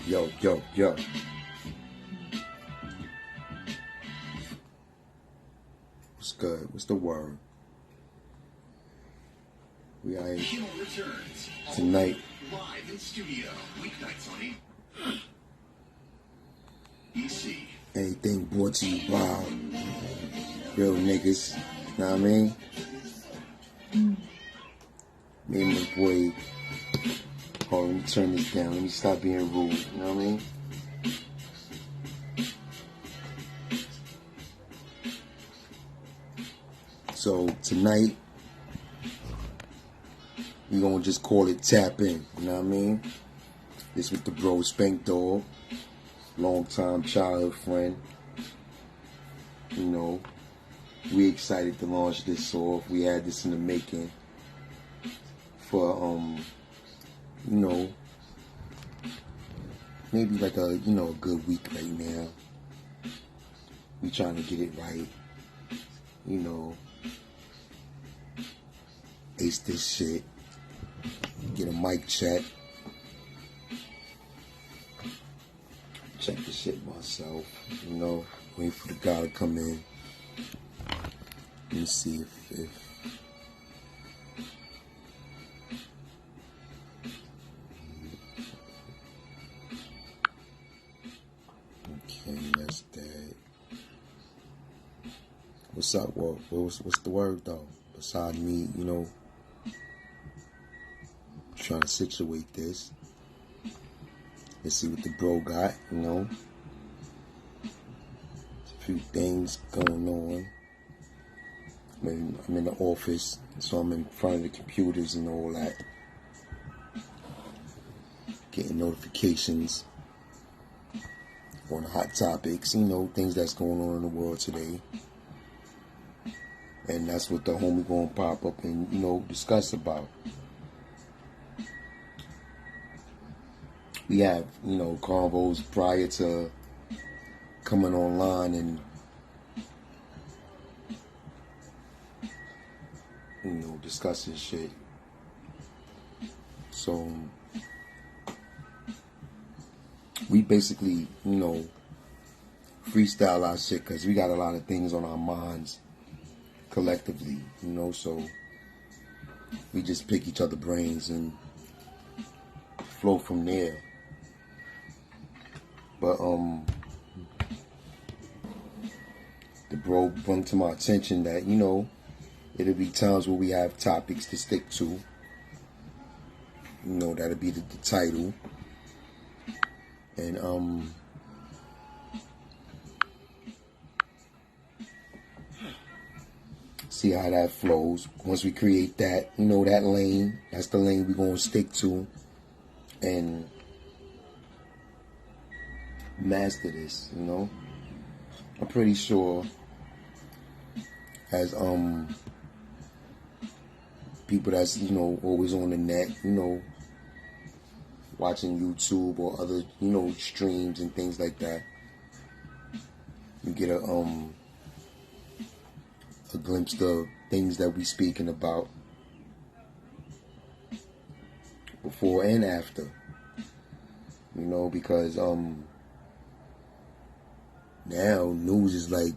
Yo, yo, yo. What's good? What's the word? We are here tonight. Live in studio, weeknights on EC. Anything brought to you by real niggas. Know what I mean? Me and my boy. Hold on, let me turn this down. Let me stop being rude. You know what I mean? So tonight, we gonna just call it tap in. You know what I mean? This with the bro Spank dog, long time childhood friend. You know, we excited to launch this off. We had this in the making for you know, maybe like a a good week right now. We trying to get it right. You know, ace this shit. Get a mic check. Check the shit myself. You know, wait for the guy to come in. Let me see if okay, that's that. What's up? What's the word though? Beside me, trying to situate this. Let's see what the bro got, a few things going on. I'm in the office, so I'm in front of the computers and all that. Getting notifications on the hot topics, things that's going on in the world today. And that's what the homie gonna pop up and, discuss about. We have, convos prior to coming online and, discussing shit. So, we basically, freestyle our shit because we got a lot of things on our minds collectively, so we just pick each other's brains and flow from there. But the bro brought to my attention that it'll be times where we have topics to stick to. That'll be the title. And see how that flows. Once we create that, that lane, that's the lane we're gonna stick to and master this, I'm pretty sure as people that's always on the net, watching YouTube or other streams and things like that, you get a glimpse of things that we speaking about before and after, because now news is like,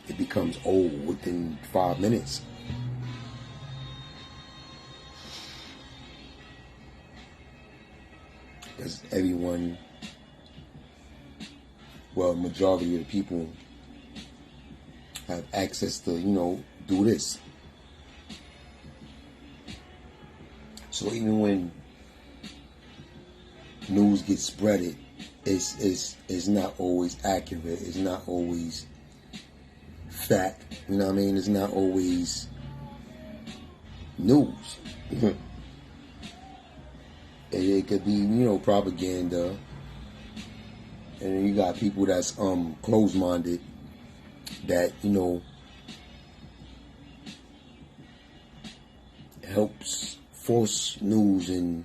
it becomes old within 5 minutes. Because everyone, well, majority of the people have access to, do this. So even when news gets spreaded, it's not always accurate. It's not always fact. You know what I mean? It's not always news. It could be, propaganda. And then you got people that's closed-minded that, helps force news and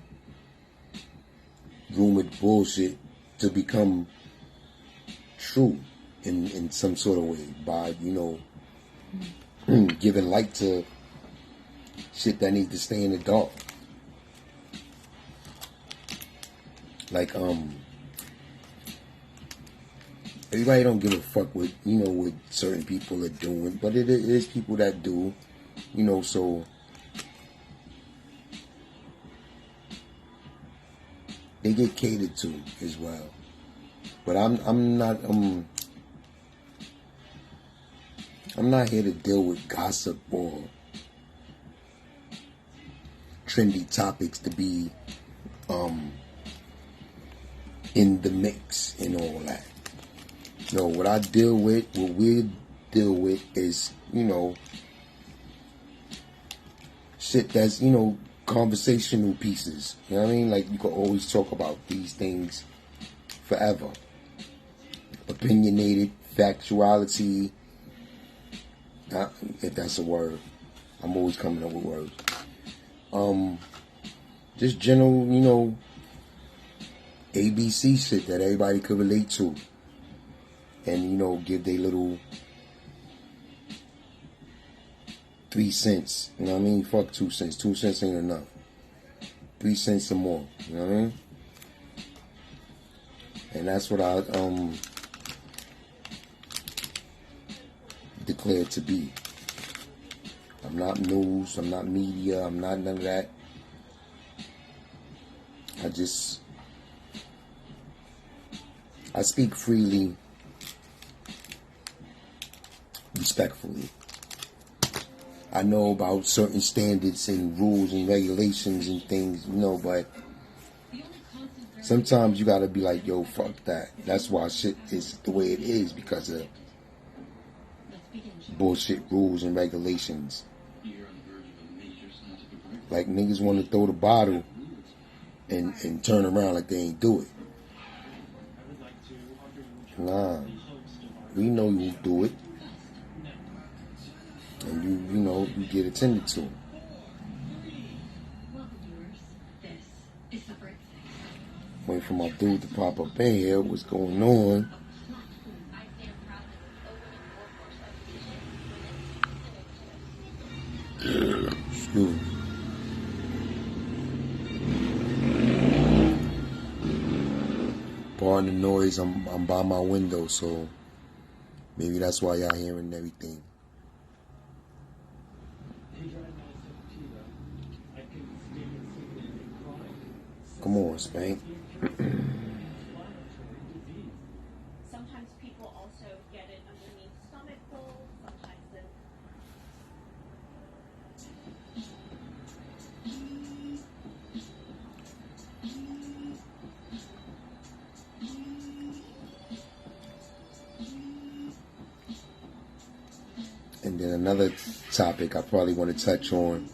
rumored bullshit to become true in some sort of way by, giving light to shit that needs to stay in the dark. Like everybody don't give a fuck what what certain people are doing, but it is people that do, so they get catered to as well. But I'm not here to deal with gossip or trendy topics to be in the mix and all that. No, what we deal with is, shit that's, conversational pieces. You know what I mean? Like, you can always talk about these things forever. Opinionated, factuality, if that's a word. I'm always coming up with words. Just general, ABC shit that everybody could relate to. And, give their little 3 cents. You know what I mean? Fuck 2 cents. 2 cents ain't enough. 3 cents or more. You know what I mean? And that's what I declare to be. I'm not news. I'm not media. I'm not none of that. I speak freely, respectfully. I know about certain standards and rules and regulations and things, but sometimes you gotta be like, yo, fuck that. That's why shit is the way it is, because of bullshit rules and regulations. Like, niggas want to throw the bottle and turn around like they ain't do it. Nah, we know you do it, and you get attended to. Wait for my dude to pop up in here. What's going on? Excuse me. Pardon the noise. I'm by my window, so maybe that's why y'all hearing everything. Come on, Spank. Sometimes people also get it underneath stomach holes. Sometimes it. And then another topic I probably want to touch on,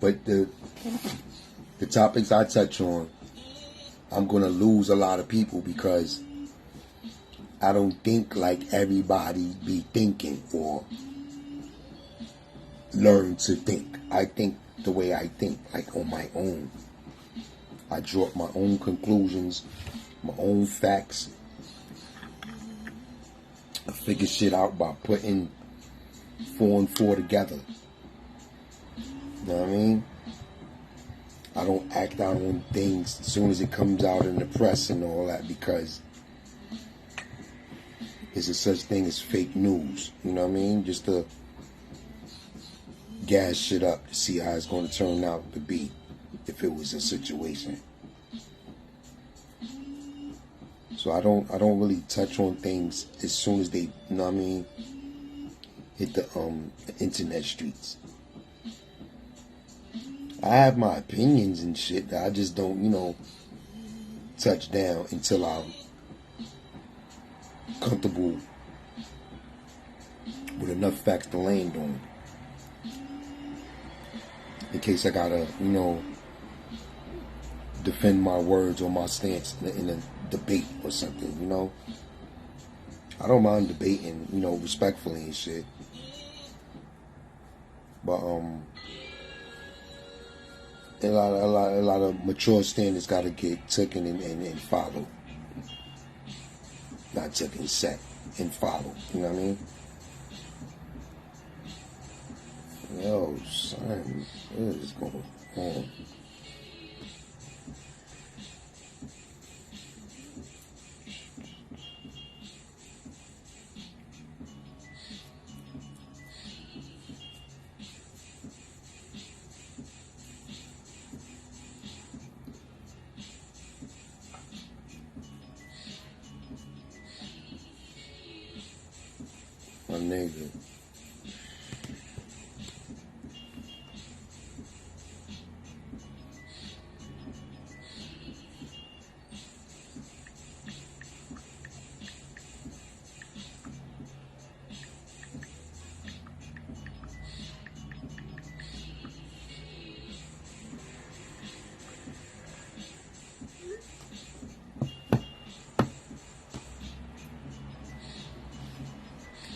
but the topics I touch on, I'm going to lose a lot of people because I don't think like everybody be thinking or learn to think. I think the way I think, like on my own. I draw up my own conclusions, my own facts. I figure shit out by putting 4 and 4 together. You know what I mean? I don't act out on things as soon as it comes out in the press and all that, because there's a such thing as fake news. You know what I mean? Just to gas shit up to see how it's going to turn out to be if it was a situation. So I don't really touch on things as soon as they, you know what I mean, hit the internet streets. I have my opinions and shit that I just don't, touch down until I'm comfortable with enough facts to land on. In case I gotta, defend my words or my stance in a debate or something, I don't mind debating, respectfully and shit. But a lot of mature standards gotta get taken and followed. Not taken, set and followed. You know what I mean? Yo, son, what is going on? nigga.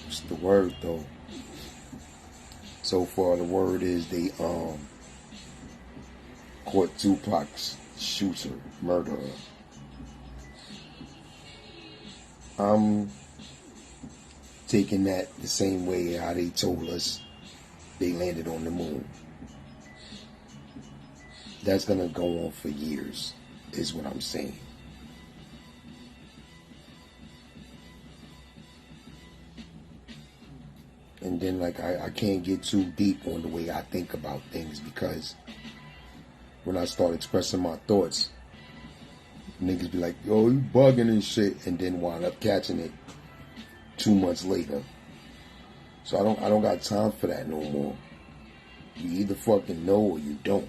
What's the word though? So far the word is they caught Tupac's shooter, murderer. I'm taking that the same way how they told us they landed on the moon. That's gonna go on for years, is what I'm saying. And then like I can't get too deep on the way I think about things, because when I start expressing my thoughts, niggas be like, yo, you bugging and shit, and then wind up catching it 2 months later. So I don't got time for that no more. You either fucking know or you don't.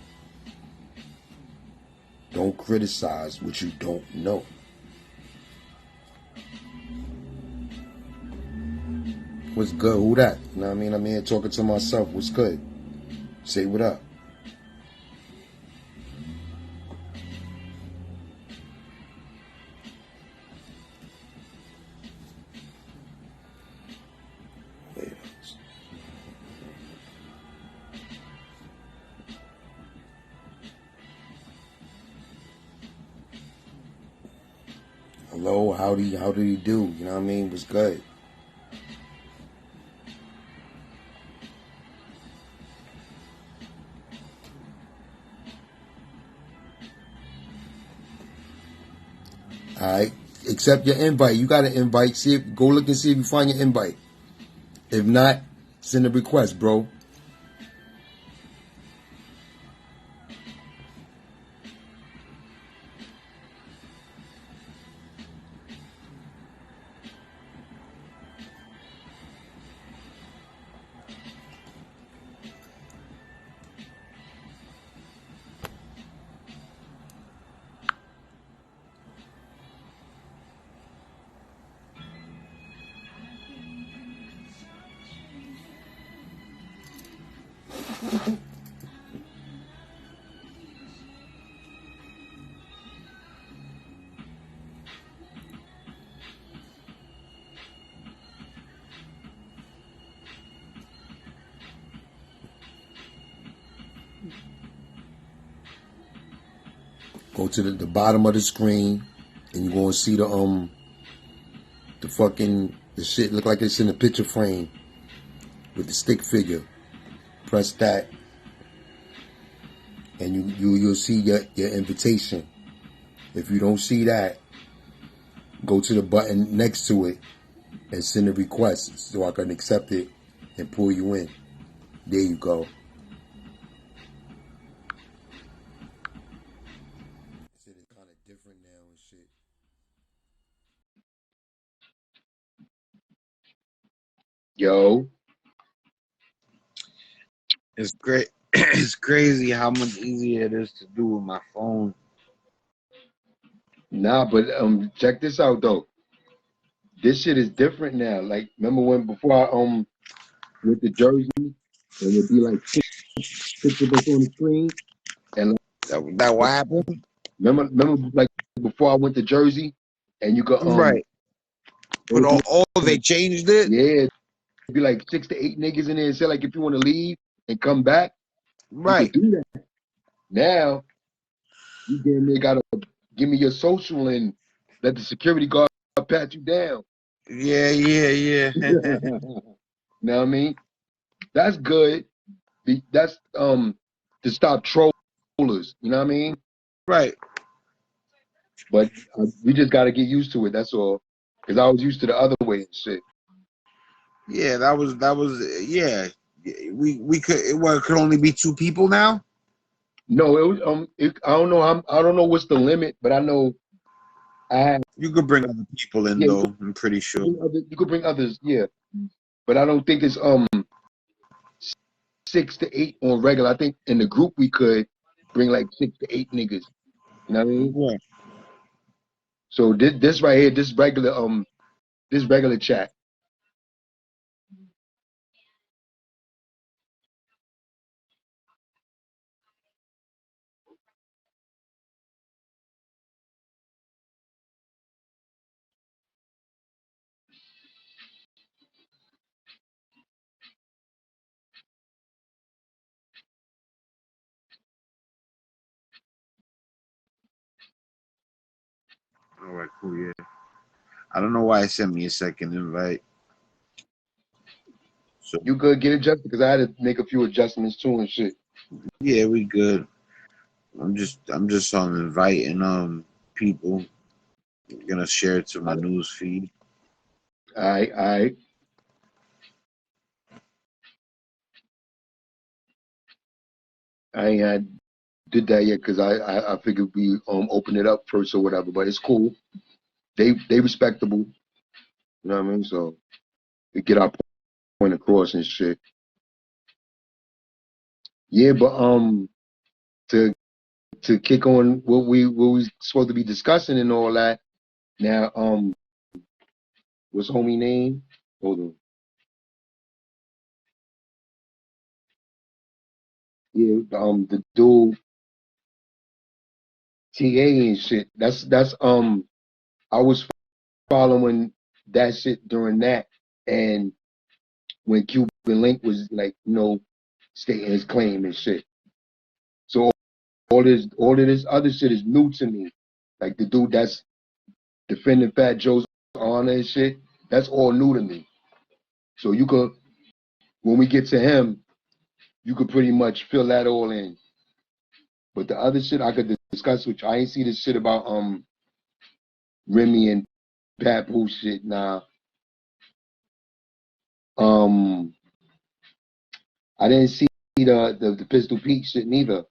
Don't criticize what you don't know. What's good? Who that? You know what I mean? I'm here talking to myself. What's good? Say what up. Wait. Hello, how do you do? You know what I mean? What's good? Alright. Accept your invite. You got an invite. Go look and see if you find your invite. If not, send a request, bro. Go to the bottom of the screen, and you're gonna see the shit look like it's in a picture frame with the stick figure. Press that, and you'll see your invitation. If you don't see that, go to the button next to it and send a request so I can accept it and pull you in. There you go. Shit is kind of different now and shit. Yo. It's great. It's crazy how much easier it is to do with my phone. Nah, but check this out though. This shit is different now. Like, remember when before I went to Jersey, and it'd be like six of us on the screen, and That what happened? remember like before I went to Jersey, and you could Right. But they changed it? Yeah, it'd be like 6 to 8 niggas in there and say like if you want to leave and come back, you could do that. Now you damn near gotta give me your social and let the security guard pat you down. Yeah. Know what I mean? That's good. That's to stop trollers. You know what I mean? Right. But we just got to get used to it. That's all. Because I was used to the other way and shit. Yeah, that was yeah. We could it could only be 2 people now? No, it was I don't know I don't know what's the limit, but I know I had. You could bring other people in though. I'm pretty sure. You could bring others. Yeah. but I don't think it's 6 to 8 on regular. I think in the group we could bring like 6 to 8 niggas. You know what I mean? Yeah. So this right here, this regular chat. All right, cool. Yeah. I don't know why it sent me a second invite. So You could get adjusted because I had to make a few adjustments too and shit. yeah, we good. I'm just inviting people. I'm gonna share it to my news feed. I ain't had did that yet because I figured we open it up first or whatever. But it's cool. They respectable. You know what I mean? So we get our point across and shit. Yeah, but to kick on what we supposed to be discussing and all that. Now what's homie name? Hold on. Yeah, the dude TA and shit. That's I was following that shit during that and when Cuban Link was like, stating his claim and shit. So all of this other shit is new to me. Like the dude that's defending Fat Joe's honor and shit, that's all new to me. So you could when we get to him, you could pretty much fill that all in. But the other shit I could discuss with you, I ain't see this shit about Remy and Papoose shit. Nah. Um I didn't see the Pistol Pete shit neither.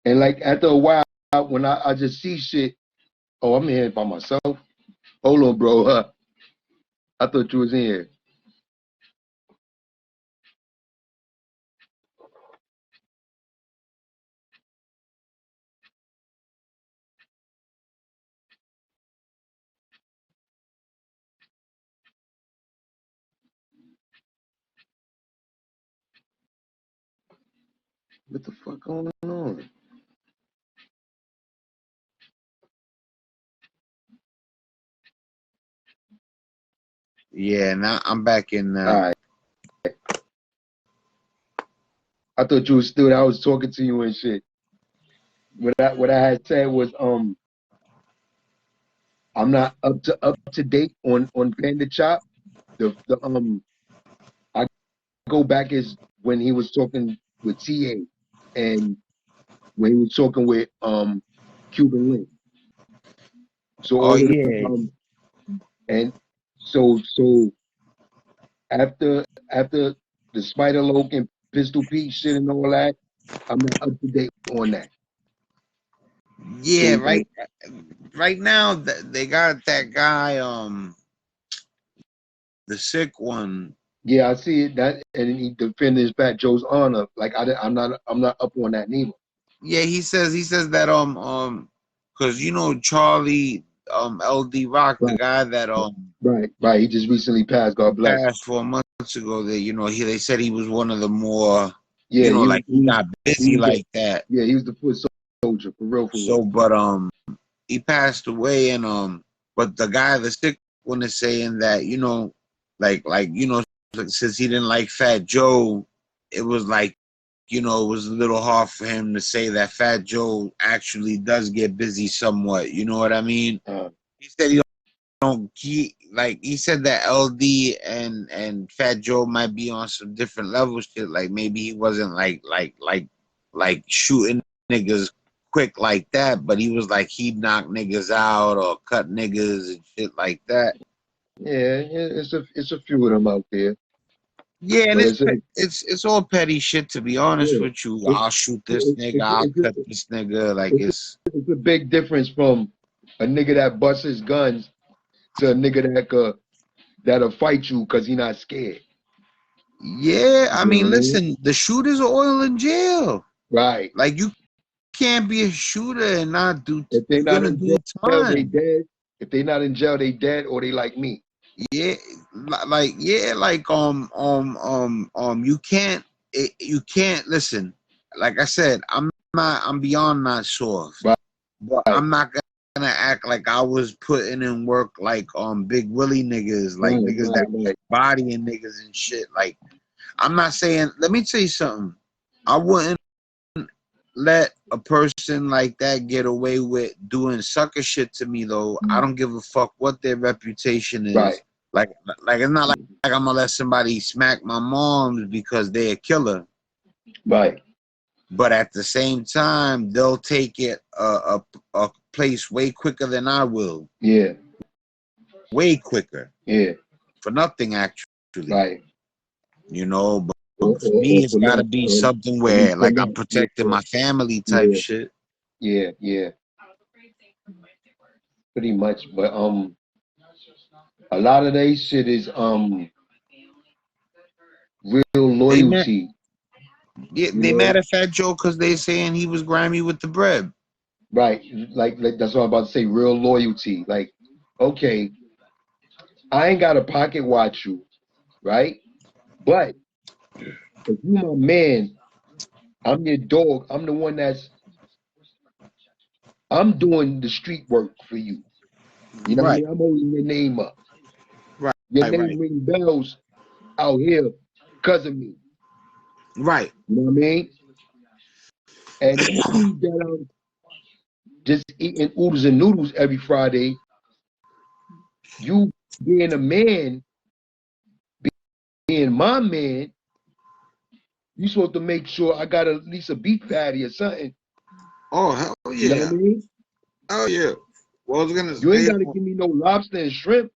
And like after a while when I just see shit, oh I'm in here by myself. Hold on, bro. I thought you was in here. What the fuck going on? Yeah, now I'm back in All now. right. I thought you was still. I was talking to you and shit. What I had said was I'm not up to date on Panda Chop. The I go back as when he was talking with TA and when he was talking with Cuban Link. So Oh all of yeah, and so after the Spider Loke and Pistol Pete shit and all that, I'm not up to date on that. yeah. So like Right now they got that guy, the sick one. yeah, I see it that and he defended his Fat Joe's honor. Like I'm not up on that neither. Yeah, he says that because Charlie LD Rock, the Right, guy that right. He just recently passed. God bless. passed 4 months ago. That they said he was one of the more, Yeah, he was like he got he busy was the like that. yeah, he was the foot soldier for real, for real. So, but he passed away, and but the guy, the sick one, is saying that since he didn't like Fat Joe, it was like it was a little hard for him to say that Fat Joe actually does get busy somewhat. You know what I mean? Uh, He said he said that LD and Fat Joe might be on some different level shit. Like maybe he wasn't like shooting niggas quick like that, but he was like he'd knock niggas out or cut niggas and shit like that. yeah, it's a few of them out there, Yeah, and but it's it's a, it's all petty shit, to be honest yeah, with you. it's I'll shoot this it, nigga, it's I'll it's cut a, this nigga. Like it's it's it's a big difference from a nigga that busts his guns to a nigga that could that'll fight you because he's not scared. Yeah, I You know mean, what I mean? listen, the shooters are all in jail. Right. Like you can't be a shooter and not do. If they're You're not gonna in do jail, they time. dead. If they're not in jail, they dead or they like me. Yeah, you can't. You can't listen. Like I said, I'm beyond not soft, Right. but I'm not gonna act like I was putting in work like Big Willie niggas, like niggas that Right. bodying niggas and shit. Like I'm not saying. Let me tell you something. I wouldn't let a person like that get away with doing sucker shit to me though. I don't give a fuck what their reputation is. Right. Like it's not like I'm gonna let somebody smack my mom because they're a killer. Right. But at the same time, they'll take it a place way quicker than I will. Yeah. Way quicker. Yeah. For nothing actually. Right. You know, but for Or me it's for gotta less. be something At least where for like I'm less. protecting my family type Yeah. shit. Yeah. Yeah. Pretty much. But a lot of they shit is real They mad, loyalty. yeah, You they mad know? at Fat Joe because they saying he was grimy with the bread. Right. Like that's what I'm about to say. Real loyalty. Like, okay, I ain't gotta pocket watch you, right? But if you my man, I'm your dog. I'm the one I'm doing the street work for you. You know what I Right, mean? I'm holding your name up. right, Your name right, ring bells out here because of me. right. You know what I mean? And you see that I'm just eating oodles and noodles every Friday. You being a man, being my man, you supposed to make sure I got at least a beef patty or something. Oh hell You know what I yeah, mean? oh yeah. Well, I was gonna You ain't say, gotta give me no lobster and shrimp.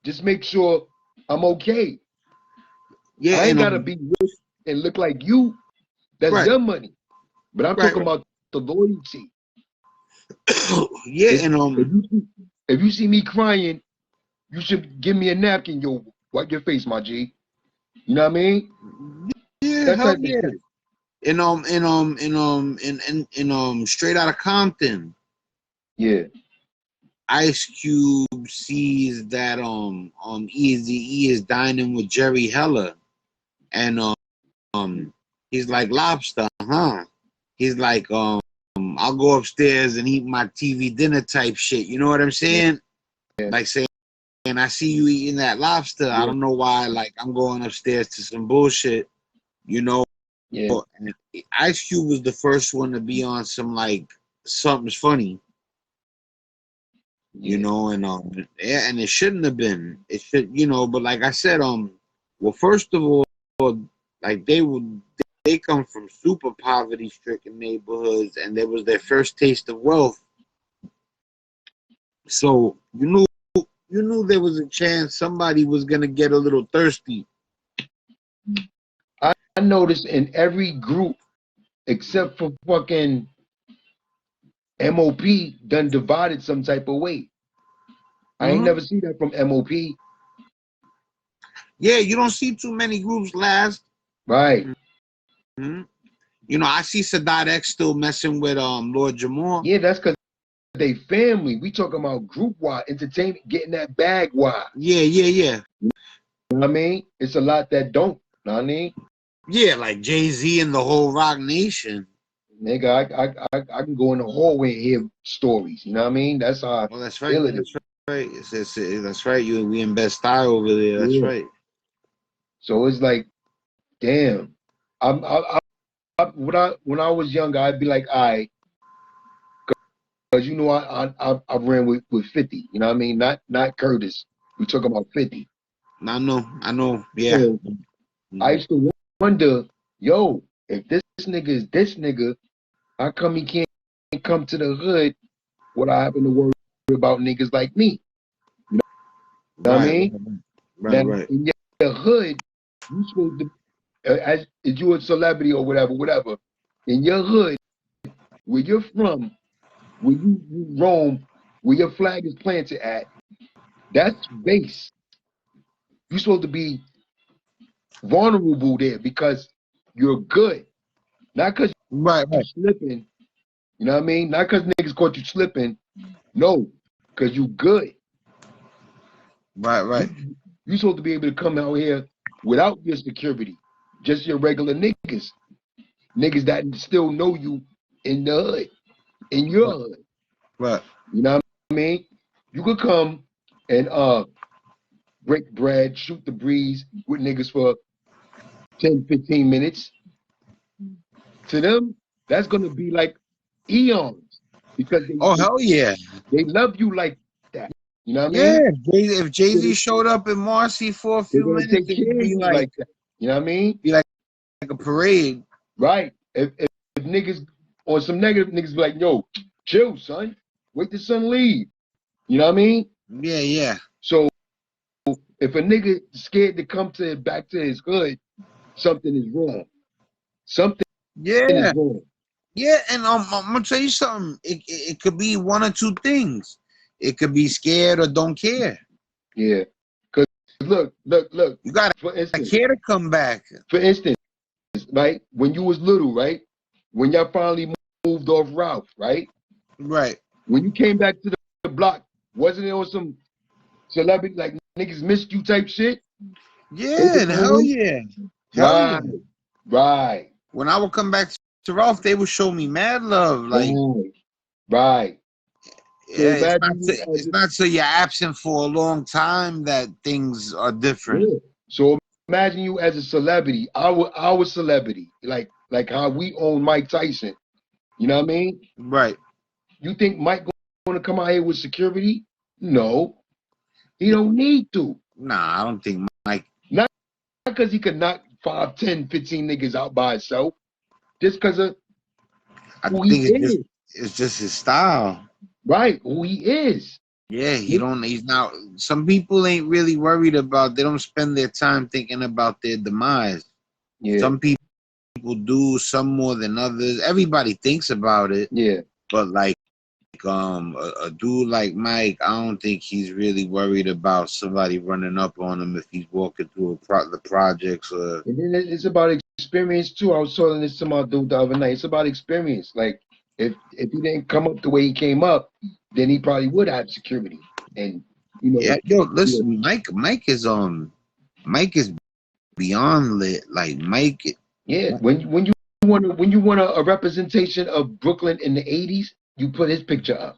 Just make sure I'm okay. yeah, I ain't gotta be rich and look like you. That's right, your money. But I'm right, talking about the loyalty. yeah, If, and if you see me crying, you should give me a napkin, yo. Wipe your face, my G. You know what I mean? yeah, That hell type of yeah, shit. straight out of Compton, Yeah. Ice Cube sees that Eazy-E is dining with Jerry Heller, and he's like, lobster, huh? He's like, I'll go upstairs and eat my TV dinner type shit. You know what I'm saying? Yeah. Like saying, I see you eating that lobster. I Yeah. don't know why. Like I'm going upstairs to some bullshit. You know. Yeah. And Ice Cube was the first one to be on some like something's funny. You Yeah. know, and yeah, and it shouldn't have been. It should, but like I said, well, first of all, like they come from super poverty stricken neighborhoods and there was their first taste of wealth. So you knew there was a chance somebody was gonna get a little thirsty. I noticed in every group except for fucking MOP done divided some type of way. I ain't Mm-hmm. never see that from MOP. Yeah, you don't see too many groups last. Right. Mm-hmm. I see Sadat X still messing with Lord Jamar. Yeah, that's because they family. We talking about group wide entertainment, getting that bag wide. Yeah. You know what I mean? It's a lot that don't. You know what I mean? Yeah, like Jay-Z and the whole Rock Nation. Nigga, I can go in the hallway and hear stories. You know what I mean? That's how I Oh, that's right. feel it. That's right. That's right. We in Best Style over there. That's Yeah. right. So it's like, damn. When I was younger, I'd be like, all right, because I ran with 50. You know what I mean? Not Curtis. We talking about 50. I know. Yeah. So I used to wonder, yo, if this nigga is this nigga, how come he can't come to the hood without having to worry about niggas like me? You know what I Right. mean? Now, Right. in your hood, you supposed to, as if you a celebrity or whatever, in your hood, where you're from, where you roam, where your flag is planted at, that's base. you're supposed to be vulnerable there because you're good, not because Right, you right, slipping. You know what I mean? Not because niggas caught you slipping. No, because you good. right, right. You supposed to be able to come out here without your security, just your regular niggas that still know you in the hood, in your hood. Right. You know what I mean? You could come and break bread, shoot the breeze with niggas for 10, 15 minutes. To them, that's gonna be like eons because Oh hell yeah, they love you like that. You know what I yeah. mean? If Jay So Z showed up in Marcy for a they're few gonna minutes, take care it'd of be you like that. You know what I mean? like a parade. Right. If niggas or some negative niggas be like, yo, chill, son. Wait the sun leave. You know what I mean? Yeah, yeah, So if a nigga scared to come to back to his hood, something is wrong. Something is yeah, wrong. yeah. And I'm gonna tell you something. It could be one or two things. It could be scared or don't care. Yeah. Cause look. You gotta For instance, care to come back. for instance, right? When you was little, right? When y'all finally moved off Ralph, right? Right. When you came back to the block, wasn't it on some celebrity like niggas missed you type shit? They Yeah, was and hell home. yeah, hell yeah. Right, right, When I would come back to Ralph, they would show me mad love. Like, right, right. So yeah, imagine you as it's not so you're absent for a long time that things are different. yeah. So imagine you as a celebrity, our celebrity, like how we own Mike Tyson. You know what I mean? Right. You think Mike gonna come out here with security? No, he don't need to. Nah, I don't think Mike. Not because he could knock 5, 10, 15 niggas out by himself, just because of I who he think is. it's just his style. Right, who he is. Yeah, he don't. He's not. Some people ain't really worried about. They don't spend their time thinking about their demise. Yeah, Some people do, some more than others. Everybody thinks about it, yeah. but like a dude like Mike, I don't think he's really worried about somebody running up on him if he's walking through the projects or. And then it's about experience too. I was telling this to my dude the other night. It's about experience. Like if he didn't come up the way he came up, then he probably would have security. And you know, Yeah, yo, yeah, listen, Mike is beyond lit. Like Mike, yeah. When you want a representation of Brooklyn in the '80s, you put his picture up.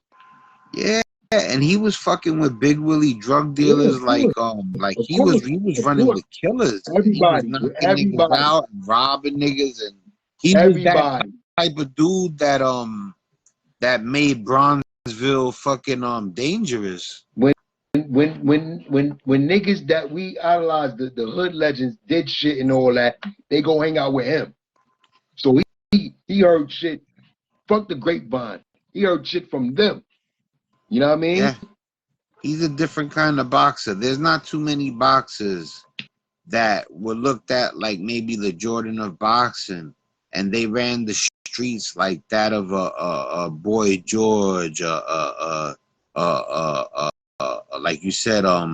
yeah, and he was fucking with big Willie drug Yeah, dealers. Like of course, he was of running course. with killers. He was Everybody, with knocking niggas everybody, out and robbing niggas, and he was that everybody. type of dude that made Bronzeville fucking dangerous. When niggas that we idolize, the hood legends did shit and all that, they go hang out with him. So he heard shit. Fuck the grapevine. He heard shit from them. You know what I mean? Yeah, he's a different kind of boxer. There's not too many boxers that were looked at like maybe the Jordan of boxing, and they ran the streets like that of a Boy George, like you said, I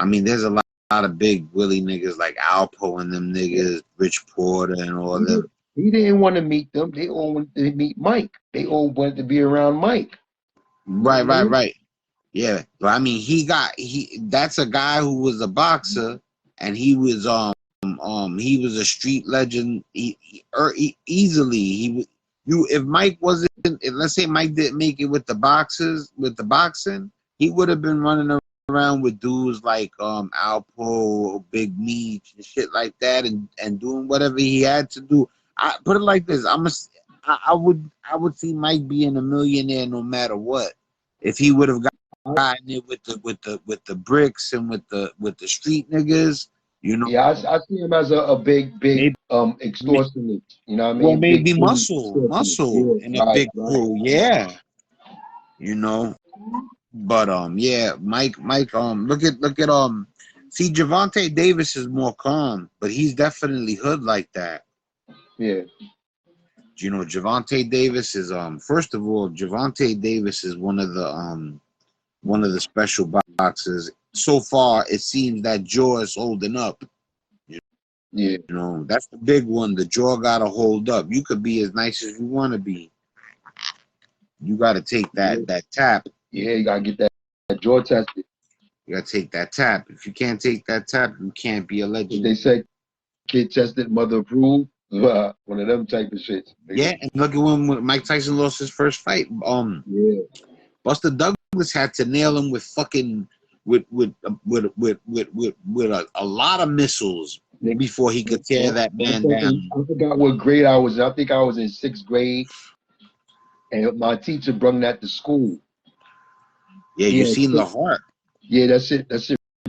mean, there's a lot of big Willie niggas like Alpo and them niggas, Rich Porter and all them. He didn't want to meet them. They all wanted to meet Mike. They all wanted to be around Mike. Right, right, right. Yeah, but I mean, that's a guy who was a boxer, and he was a street legend. Easily if Mike wasn't, if, let's say Mike didn't make it with the boxing, he would have been running around with dudes like Alpo, Big Meech, and shit like that, and doing whatever he had to do. I put it like this: I would see Mike being a millionaire no matter what if he would have gotten it with the bricks and with the street niggas. You know, Yeah, I see him as a big maybe, extortionist. You know what I well, mean? Big maybe extortionist. muscle Yeah, in a right, big right. crew. Yeah, you know. But yeah, Mike, look at see, Javante Davis is more calm, but he's definitely hood like that. Yeah. You know, Javante Davis is Javante Davis is one of the special boxers so far it seems that jaw is holding up. Yeah. You know, that's the big one. The jaw gotta hold up. You could be as nice as you want to be. You gotta take that tap. Yeah, you gotta get that jaw tested. You gotta take that tap. If you can't take that tap, you can't be a What legend. they say, kid tested, mother approved. One of them type of shits. Yeah, and look at when Mike Tyson lost his first fight. Yeah. Buster Douglas had to nail him with fucking with a lot of missiles before he could tear that man down. I forgot what grade I was in. I think I was in 6th grade, and my teacher brought that to school. Yeah, you seen the heart. Yeah, that shit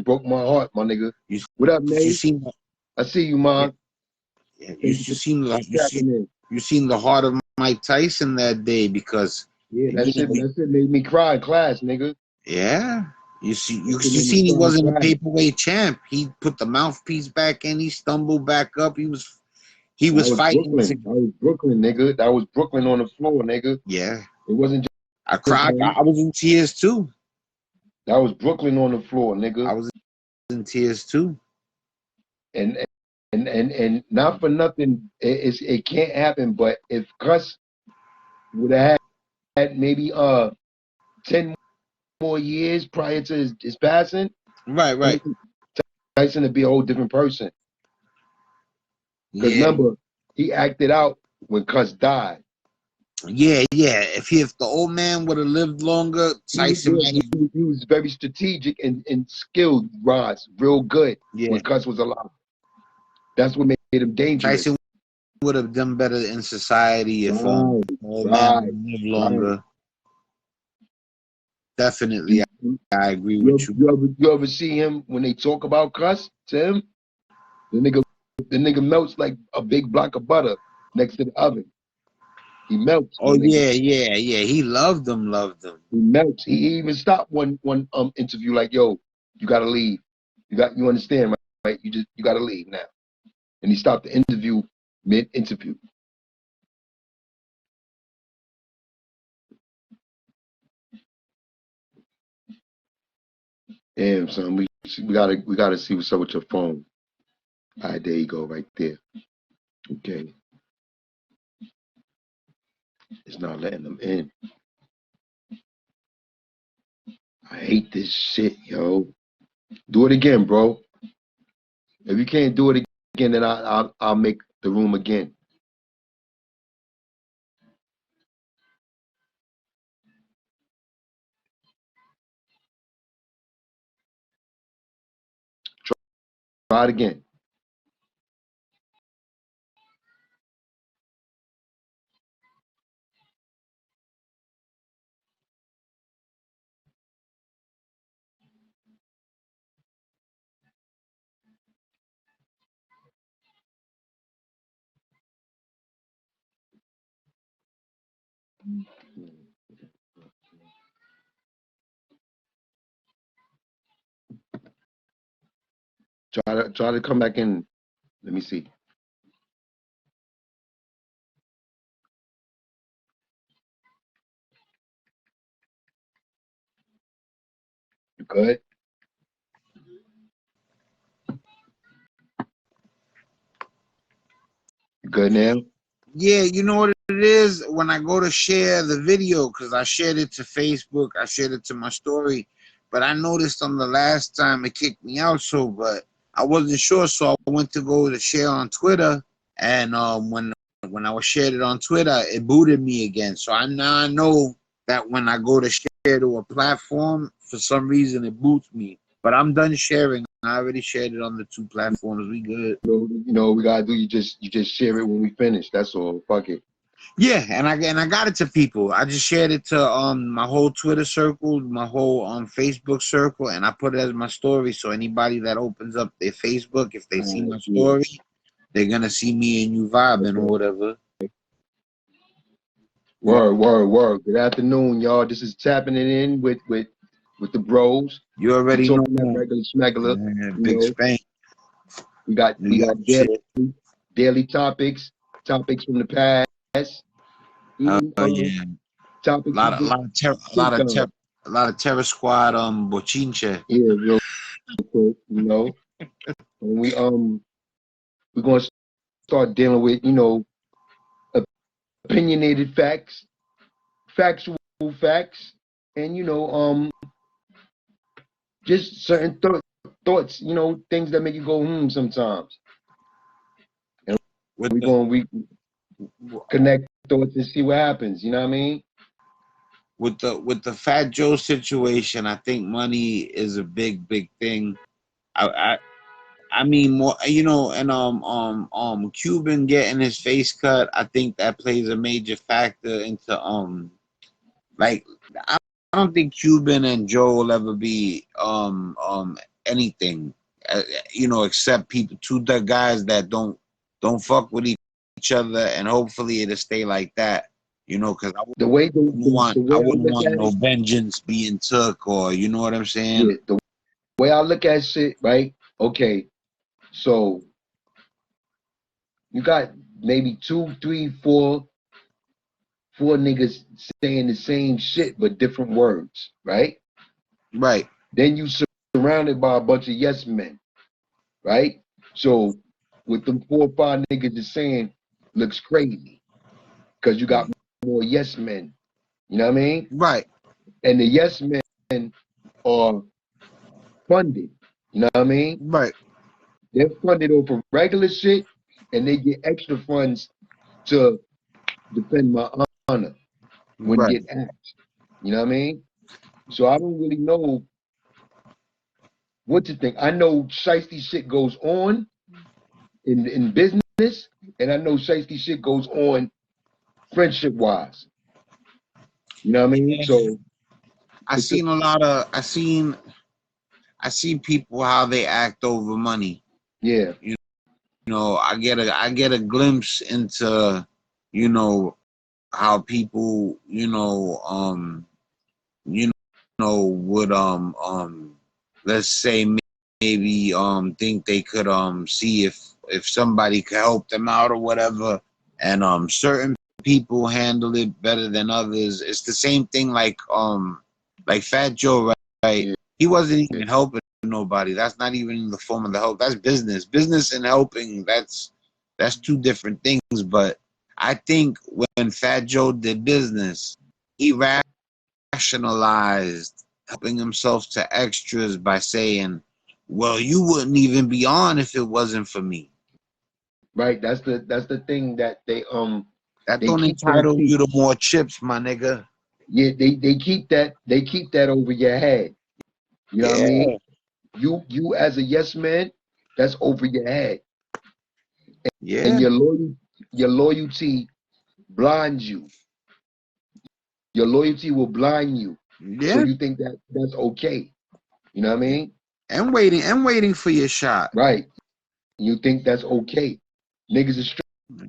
broke my heart, my nigga. What up, Nate? I see you, Mom. Yeah, you seen the heart of Mike Tyson that day because that shit made me cry in class, nigga. Yeah. You seen he wasn't a paperweight champ. He put the mouthpiece back in, he stumbled back up. He was fighting. That was Brooklyn, nigga. That was Brooklyn on the floor, nigga. Yeah. It wasn't just I cried. I was in tears too. That was Brooklyn on the floor, nigga. I was in tears too. And not for nothing, it can't happen. But if Gus would have had maybe 10 more years prior to his passing, right, Tyson would be a whole different person. Because remember, he acted out when Gus died. Yeah. If the old man would have lived longer, Tyson he was very strategic and skilled, Rods, real good when Gus was alive. That's what made him dangerous. Tyson would have done better in society if old man lived longer. Definitely, I agree with you. You ever see him when they talk about Gus to him? The nigga melts like a big block of butter next to the oven. He melts. Oh yeah. He loved them. He melts. He even stopped one interview like, "Yo, you gotta leave. You understand, right? You gotta leave now." And he stopped the interview mid-interview. Damn, son, we gotta see what's up with your phone. All right, there you go, right there. Okay. It's not letting them in. I hate this shit, yo. Do it again, bro. If you can't do it again, then I'll make the room again. Try it again. Try to come back in. Let me see. You good? You good now? Yeah, you know what it is? When I go to share the video, because I shared it to Facebook, I shared it to my story, but I noticed on the last time it kicked me out, but I wasn't sure, so I went to go to share on Twitter, and when I was shared it on Twitter, it booted me again. So I know that when I go to share to a platform, for some reason it boots me. But I'm done sharing. I already shared it on the 2 platforms. We good. You know we gotta do. You just share it when we finish. That's all. Fuck it. Yeah, and I got it to people. I just shared it to my whole Twitter circle, my whole Facebook circle, and I put it as my story. So anybody that opens up their Facebook, if they see my story, they're gonna see me and you vibing or whatever. Word. Good afternoon, y'all. This is tapping it in with the bros. You already know that regular smegular. Big Spank. We got daily topics from the past. Topics. A lot of Terror Squad bochinche. Yeah, quick, you know, and we're gonna start dealing with, you know, opinionated facts, factual facts, and you know, just certain thoughts, you know, things that make you go sometimes. And with we're the gonna connect thoughts and see what happens. You know what I mean? with the Fat Joe situation, I think money is a big thing. I I mean more, you know, and Cuban getting his face cut, I think that plays a major factor into like I, I don't think Cuban and Joe will ever be anything, you know, except people two the guys that don't fuck with each other, and hopefully it'll stay like that, you know, because The way the I way I wouldn't look want at no it, vengeance being took, or you know what I'm saying. yeah, the way I look at shit, right? Okay, so you got maybe two, three, four niggas saying the same shit but different words, right? Right. Then you surrounded by a bunch of yes men, right? So what them 4 or 5 niggas is saying looks crazy because you got more yes men. You know what I mean? Right. And the yes men are funded. You know what I mean? Right. They're funded over regular shit, and they get extra funds to defend my honor when Right. get asked. You know what I mean? So I don't really know what to think. I know shiesty shit goes on in business, and I know shiesty shit goes on friendship wise. You know what I mean? So I it's a, seen a lot of I see people how they act over money. yeah, You know, I get a glimpse into, you know, how people, you would let's say maybe think they could see if somebody could help them out or whatever, and certain people handle it better than others. It's the same thing like Fat Joe, right? yeah, He wasn't even helping nobody. That's not even in the form of the help. That's business and helping. That's two different things. But I think when Fat Joe did business, he rationalized helping himself to extras by saying, "Well, you wouldn't even be on if it wasn't for me." right. That's the thing that That they don't keep that entitle you to more chips, my nigga. yeah they keep that over your head. You know what I Yeah, mean? You as a yes man, that's over your head, and yeah, your loyalty blinds you. Your loyalty will blind you, so yeah. you think that that's okay. You know what I mean? And waiting for your shot. Right? You think that's okay? Niggas will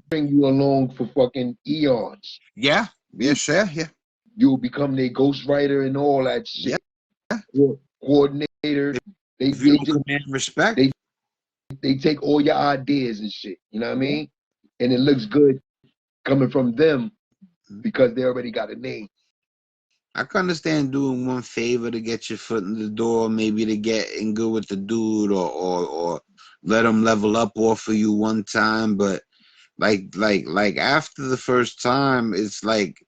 string you along for fucking eons. Yeah, yeah, You sure, yeah, you will become their ghostwriter and all that yeah. shit. Coordinator. They If you they don't just command respect, they they take all your ideas and shit. You know what I mean? And it looks good coming from them because they already got a name. I can understand doing one favor to get your foot in the door, maybe to get in good with the dude, or let him level up off of you one time. But like after the first time, it's like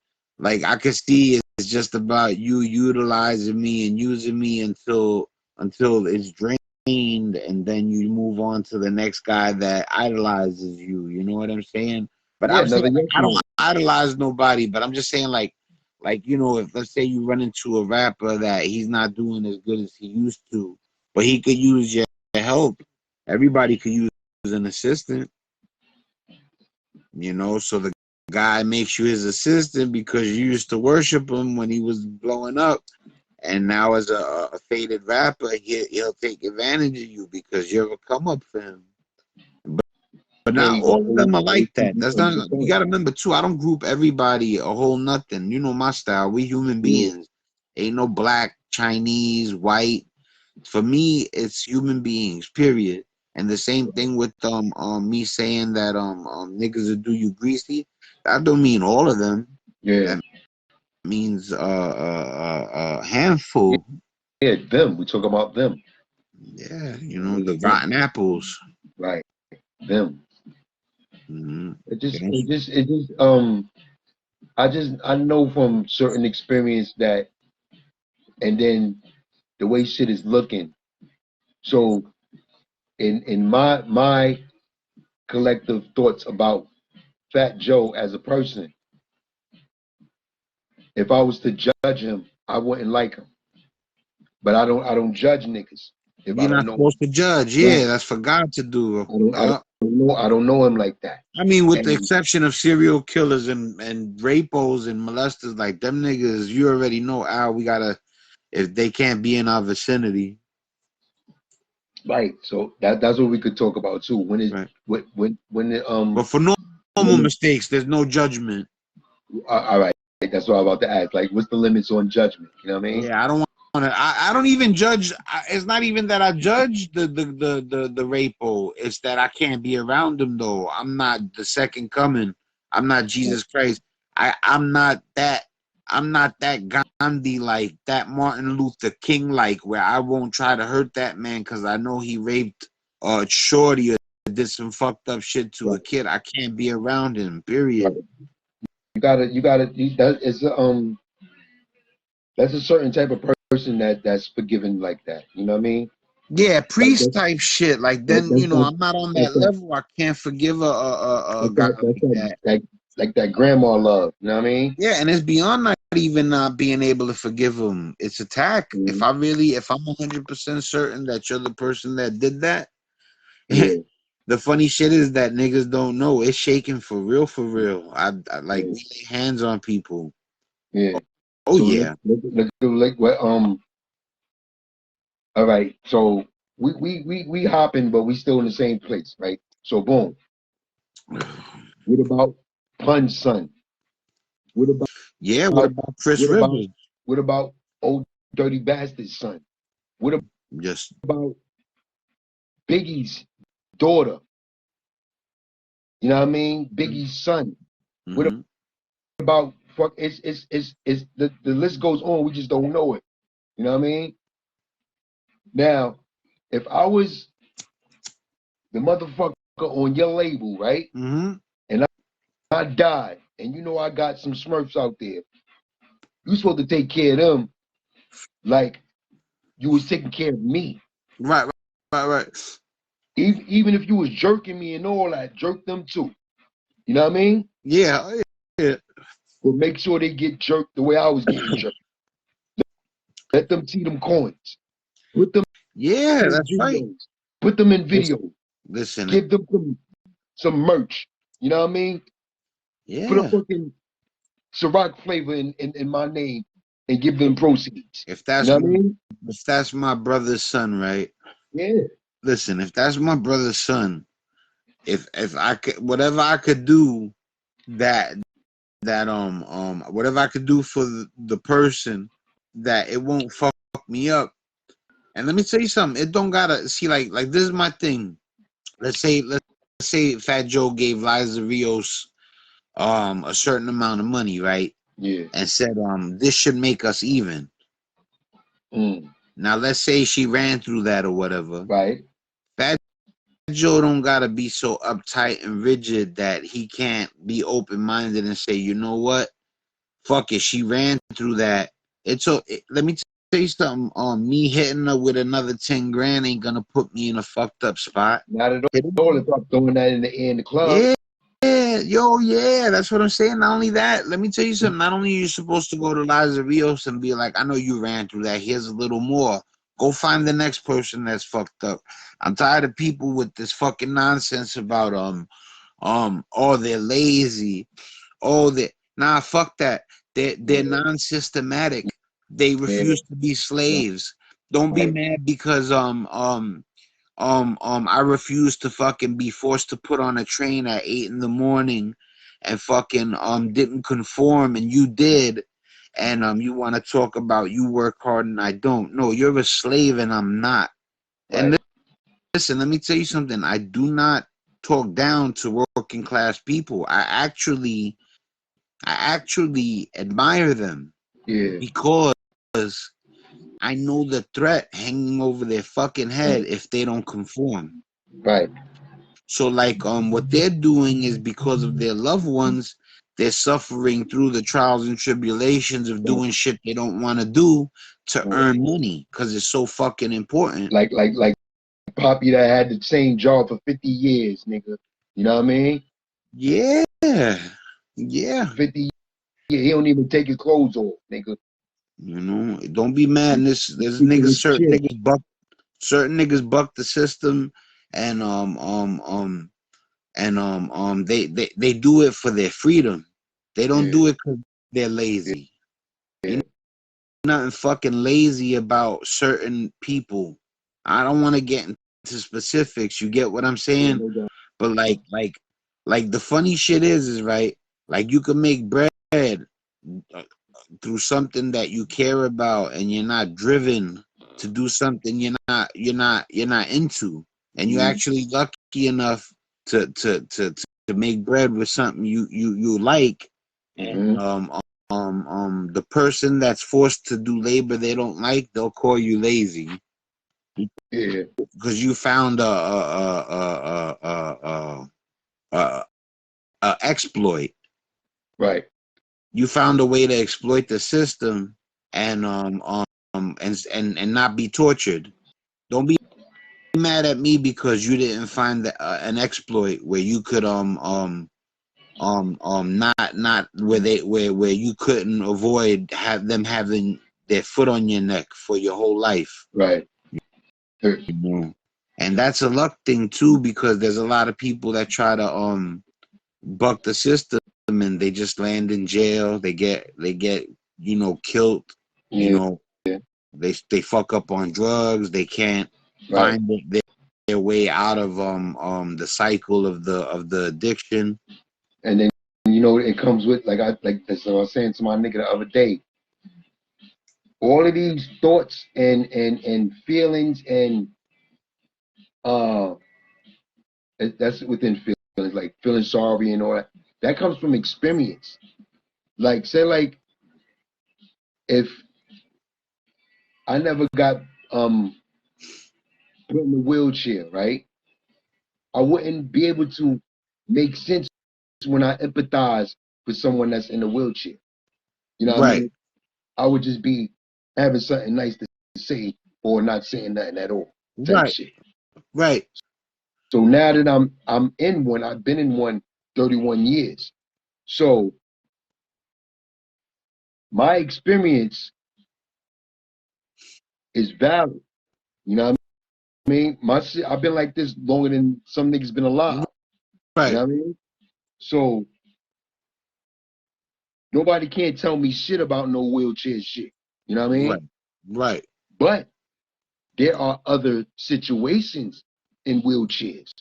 I could see it's just about you utilizing me and using me until it's drained, and then you move on to the next guy that idolizes you. You know what I'm saying? But Yeah, I'm saying another like yes I don't man. idolize nobody, but I'm just saying like you know, if let's say you run into a rapper that he's not doing as good as he used to, but he could use your help. Everybody could use an assistant, you know. So the guy makes you his assistant because you used to worship him when he was blowing up, and now as a faded rapper, he'll take advantage of you because you're a come up for him. But Yeah, not he gonna all of them are always like keep that. you That's under not. the You sun. got to remember too. I don't group everybody a whole nothing. You know my style. We human Yeah, beings. Ain't no black, Chinese, white. For me, it's human beings. Period. And the same thing with me saying that niggas will do you greasy. That don't mean all of them. yeah, That means a handful. yeah. Them. We talk about them. Yeah, you know, the rotten apples. Right. Them. Mm-hmm. I know from certain experience that, and then the way shit is looking. So in my collective thoughts about Fat Joe as a person, if I was to judge him, I wouldn't like him. But I don't judge niggas if I You're don't not know him. supposed to judge. Right. Yeah, that's for God to do. I don't know him like that. I mean, with the And exception of serial killers and rapos and molesters, like them niggas, you already know, Al, we gotta, if they can't be in our vicinity. right, so that's what we could talk about too. Right. When the But for normal when mistakes, there's no judgment. all right, that's what I'm about to ask. Like, what's the limits on judgment? You know what I mean? Yeah, I don't want to. I don't even judge. It's not even that I judge the rapo. It's that I can't be around him though. I'm not the second coming. I'm not Jesus Christ. I'm not that. I'm not that Gandhi like that Martin Luther King like where I won't try to hurt that man because I know he raped shorty or did some fucked up shit to Right, a kid. I can't be around him. right. Period. That is that's a certain type of person that's forgiven like that. You know what I mean? Yeah, Like priest type shit. Like that, then, that's like I'm not on that's that like level. I can't forgive a that's guy like that's like that. like that grandma love. You know what I mean? Yeah, and it's beyond not even not being able to forgive him. It's attack. Mhm. If I'm 100% certain that you're the person that did that, Yeah, the funny shit is that niggas don't know. It's shaking for real, for real. I like yeah, we lay hands on people. yeah. Oh So yeah. like what all right. So we hopping, but we still in the same place, right? So boom. What about Pun's son? What about Yeah, what about Chris what about Rivers? what about old dirty bastard's son? What Just about Biggie's daughter? You know what I mean? Biggie's son. What mm-hmm. about fuck? It's the list goes on. We just don't know it. You know what I mean? Now, if I was the motherfucker on your label, right? Mm-hmm. And I died, and you know I got some Smurfs out there. You supposed to take care of them like you was taking care of me. Right, right. Even if you was jerking me and all that, jerk them too. You know what I mean? Yeah, yeah. But make sure they get jerked the way I was getting jerked. Let them see them coins. Put them Yeah, in that's right. videos. Put them in Listen, videos. listen, Give them some merch. You know what I mean? Put a yeah. fucking Ciroc flavor in my name and give them proceeds. If You that's know what my I mean? if that's my brother's son, right? Yeah. Listen, if that's my brother's son, if I could whatever I could do that whatever I could do for the person that it won't fuck me up. And let me tell you something, it don't gotta see like this is my thing. Let's say Fat Joe gave Liza Rios a certain amount of money, right? Yeah. And said this should make us even. Mm. Now let's say she ran through that or whatever. Right. Fat Joe don't gotta be so uptight and rigid that he can't be open minded and say, you know what, fuck it, she ran through that. Let me tell you something. Me hitting her with another 10 grand ain't gonna put me in a fucked up spot. Not at Hit her. all if I'm throwing that in the air in the club. Yeah, yo, yeah, that's what I'm saying. Not only that, let me tell you something. Not only are you supposed to go to Liza Rios and be like, I know you ran through that. Here's a little more. Go find the next person that's fucked up. I'm tired of people with this fucking nonsense about oh, they're lazy. Oh, nah, fuck that. They're Yeah. non-systematic. They Yeah. refuse to be Right. slaves. Don't be Right. mad because I refuse to fucking be forced to put on a train at 8 in the morning and fucking didn't conform and you did, and you want to talk about you work hard and I don't. No, you're a slave and I'm not. And Right. listen, let me tell you something. I do not talk down to working class people. I actually admire them Yeah. because I know the threat hanging over their fucking head if they don't conform. Right. So like what they're doing is because of their loved ones, they're suffering through the trials and tribulations of doing shit they don't want to do to earn money because it's so fucking important. Like Poppy that had the same job for 50 years, nigga. You know what I mean? Yeah. Yeah. 50 years. He don't even take his clothes off, nigga. You know, don't be mad. There's Keeping niggas, his chill. certain niggas buck the system, and they do it for their freedom. They don't do it because they're lazy. Ain't nothing fucking lazy about certain people. I don't want to get into specifics. You get what I'm saying? But like the funny shit is right. Like you can make bread through something that you care about, and you're not driven to do something you're not into, and you're actually lucky enough to make bread with something you like, and the person that's forced to do labor they don't like, they'll call you lazy because you found a exploit. Right. You found a way to exploit the system and and not be tortured. Don't be mad at me because you didn't find an exploit where you could not where you couldn't avoid have them having their foot on your neck for your whole life. Right. You know? And that's a luck thing too, because there's a lot of people that try to buck the system and they just land in jail. They get killed. You know, they fuck up on drugs. They can't find their way out of the cycle of the addiction. And then it comes with like that's what I was saying to my nigga the other day. All of these thoughts and feelings and that's within feelings, like feeling sorry and all that. That comes from experience. Like say like if I never got put in a wheelchair, right? I wouldn't be able to make sense when I empathize with someone that's in a wheelchair. You know what I Right. mean? I would just be having something nice to say or not saying nothing at all. Type shit. Right. So now that I'm in one, I've been in one 31 years. So my experience is valid. You know what I mean? My shit, I've been like this longer than some niggas been alive. Right. You know what I mean? So nobody can't tell me shit about no wheelchair shit. You know what I mean? Right. But there are other situations in wheelchairs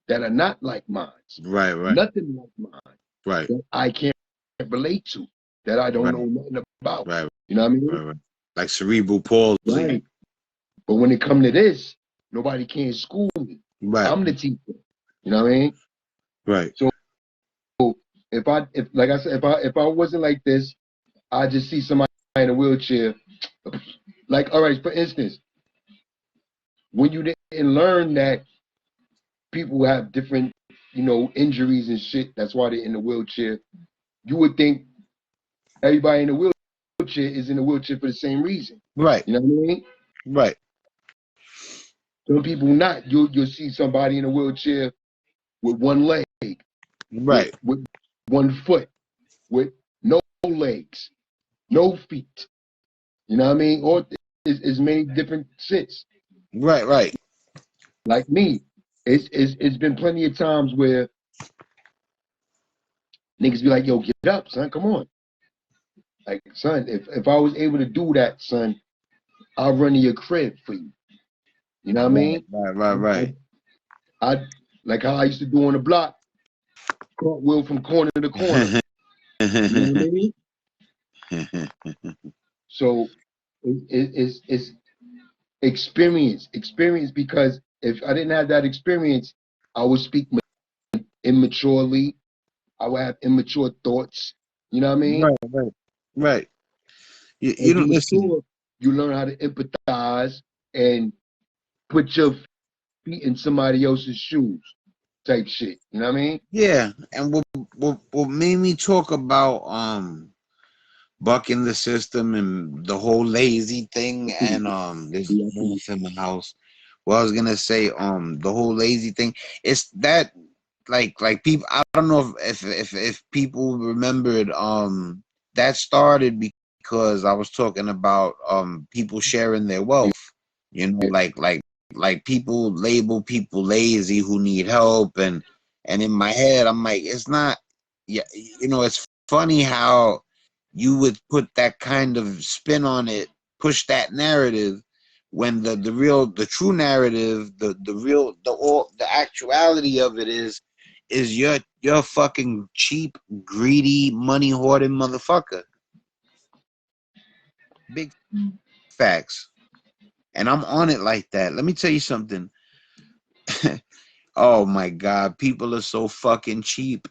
that are not like mine. Right. Nothing like mine. Right. That I can't relate to, that I don't know nothing about. Right. You know what I mean? Right. Like cerebral palsy. Right. But when it come to this, nobody can school me. Right. I'm the teacher. You know what I mean? Right. So if like I said, if I wasn't like this, I just see somebody in a wheelchair. Like, all right, for instance, when you didn't learn that people have different, injuries and shit, that's why they're in the wheelchair, you would think everybody in the wheelchair is in the wheelchair for the same reason. Right. You know what I mean? Right. Some people not. You'll see somebody in a wheelchair with one leg, Right. with one foot, with no legs, no feet. You know what I mean? Or is many different shits. Right. Like me, it's been plenty of times where niggas be like, "Yo, get up, son, come on." Like, son, if I was able to do that, son, I'll run to your crib for you. You know what I mean? Right. I like how I used to do on the block, cartwheel from corner to corner. You know what I mean? So it's experience, because if I didn't have that experience, I would speak immaturely. I would have immature thoughts. You know what I mean? Right. You don't listen. you learn how to empathize and put your feet in somebody else's shoes, type shit. You know what I mean? Yeah, and what made me talk about bucking the system and the whole lazy thing, and there's a wolf in my house. Well, I was gonna say the whole lazy thing. It's that like people. I don't know if people remembered that started because I was talking about people sharing their wealth. You know, like people label people lazy who need help, and in my head I'm like, it's not. Yeah, you know, it's funny how you would put that kind of spin on it, push that narrative, when the true narrative, the real the actuality of it is you're fucking cheap, greedy, money hoarding motherfucker. Big facts. And I'm on it like that. Let me tell you something. Oh my god, people are so fucking cheap.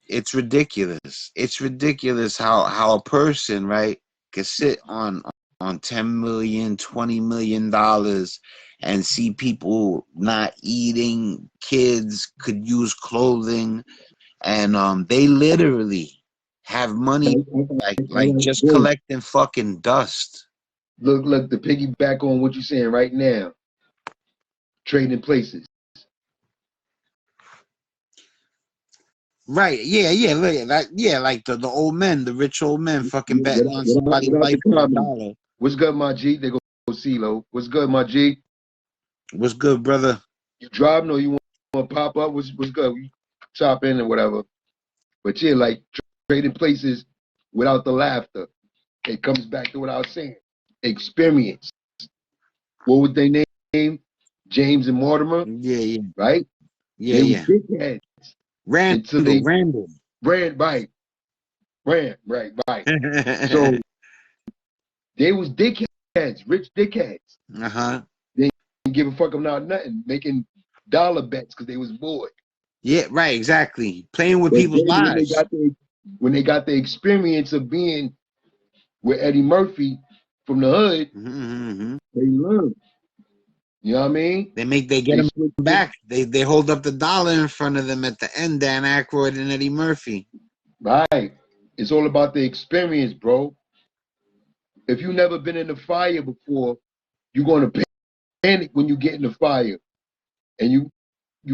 It's ridiculous. It's ridiculous how a person, right, could sit on 10 million, 20 million dollars and see people not eating, kids could use clothing, and they literally have money like just Boom. collecting fucking dust. Look, to piggyback on what you're saying right now, trading places. Right, like the old men, the rich old men fucking betting on somebody's Without life the for a comment. dollar. What's good, my G? They go CeeLo. What's good, my G? What's good, brother? You driving or you want to pop up? What's good? We chop in and whatever. But yeah, like trading places without the laughter. It comes back to what I was saying. Experience. What would they name? James and Mortimer, Yeah, right? yeah, They was yeah. dickheads until they Randall. ran right. So they was dickheads, rich dickheads. Uh-huh. They didn't give a fuck about nothing, making dollar bets because they was bored. Yeah, right, exactly. Playing with But people's then lives. when they got the experience of being with Eddie Murphy from the hood, Mm-hmm. they learned. You know what I mean? They get They them switched it. back. They hold up the dollar in front of them at the end, Dan Aykroyd and Eddie Murphy. Right. It's all about the experience, bro. If you never been in the fire before, you're gonna panic when you get in the fire, and you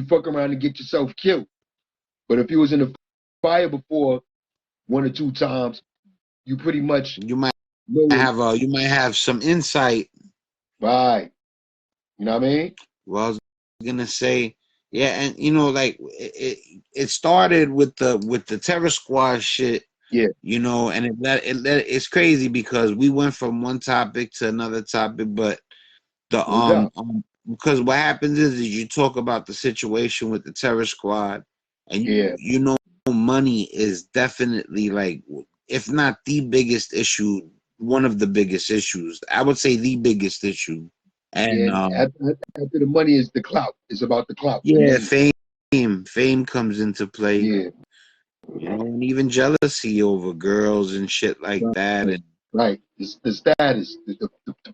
fuck around and get yourself killed. But if you was in the fire before 1 or 2 times, you pretty much know it. You might have some insight. Right. You know what I mean? Well, I was gonna say, yeah, and you know, like it started with the Terror Squad shit, Yeah. you know, and it's crazy because we went from one topic to another topic, but the No doubt. because what happens is you talk about the situation with the Terror Squad, and Yeah. you know money is definitely, like, if not the biggest issue, one of the biggest issues. I would say the biggest issue. Yeah. And And after the money is the clout. It's about the clout, the yeah, name. fame comes into play, Yeah. you know, and even jealousy over girls and shit like that, Right. Right. The status, the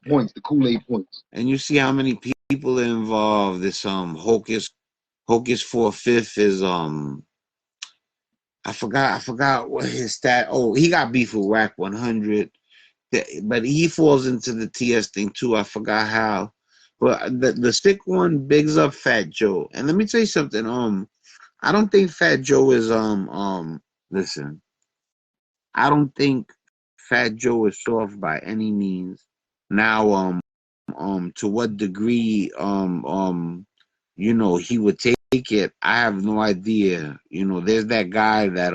points, the Kool-Aid points. and you see how many people are involved. This Hocus for a Fifth is I forgot what his stat. Oh, he got beef with Whack 100, but he falls into the TS thing too. I forgot how, but the sick one bigs up Fat Joe. And let me tell you something. I don't think Fat Joe is listen. I don't think Fat Joe is soft by any means. Now to what degree you know he would take it, I have no idea. You know, there's that guy that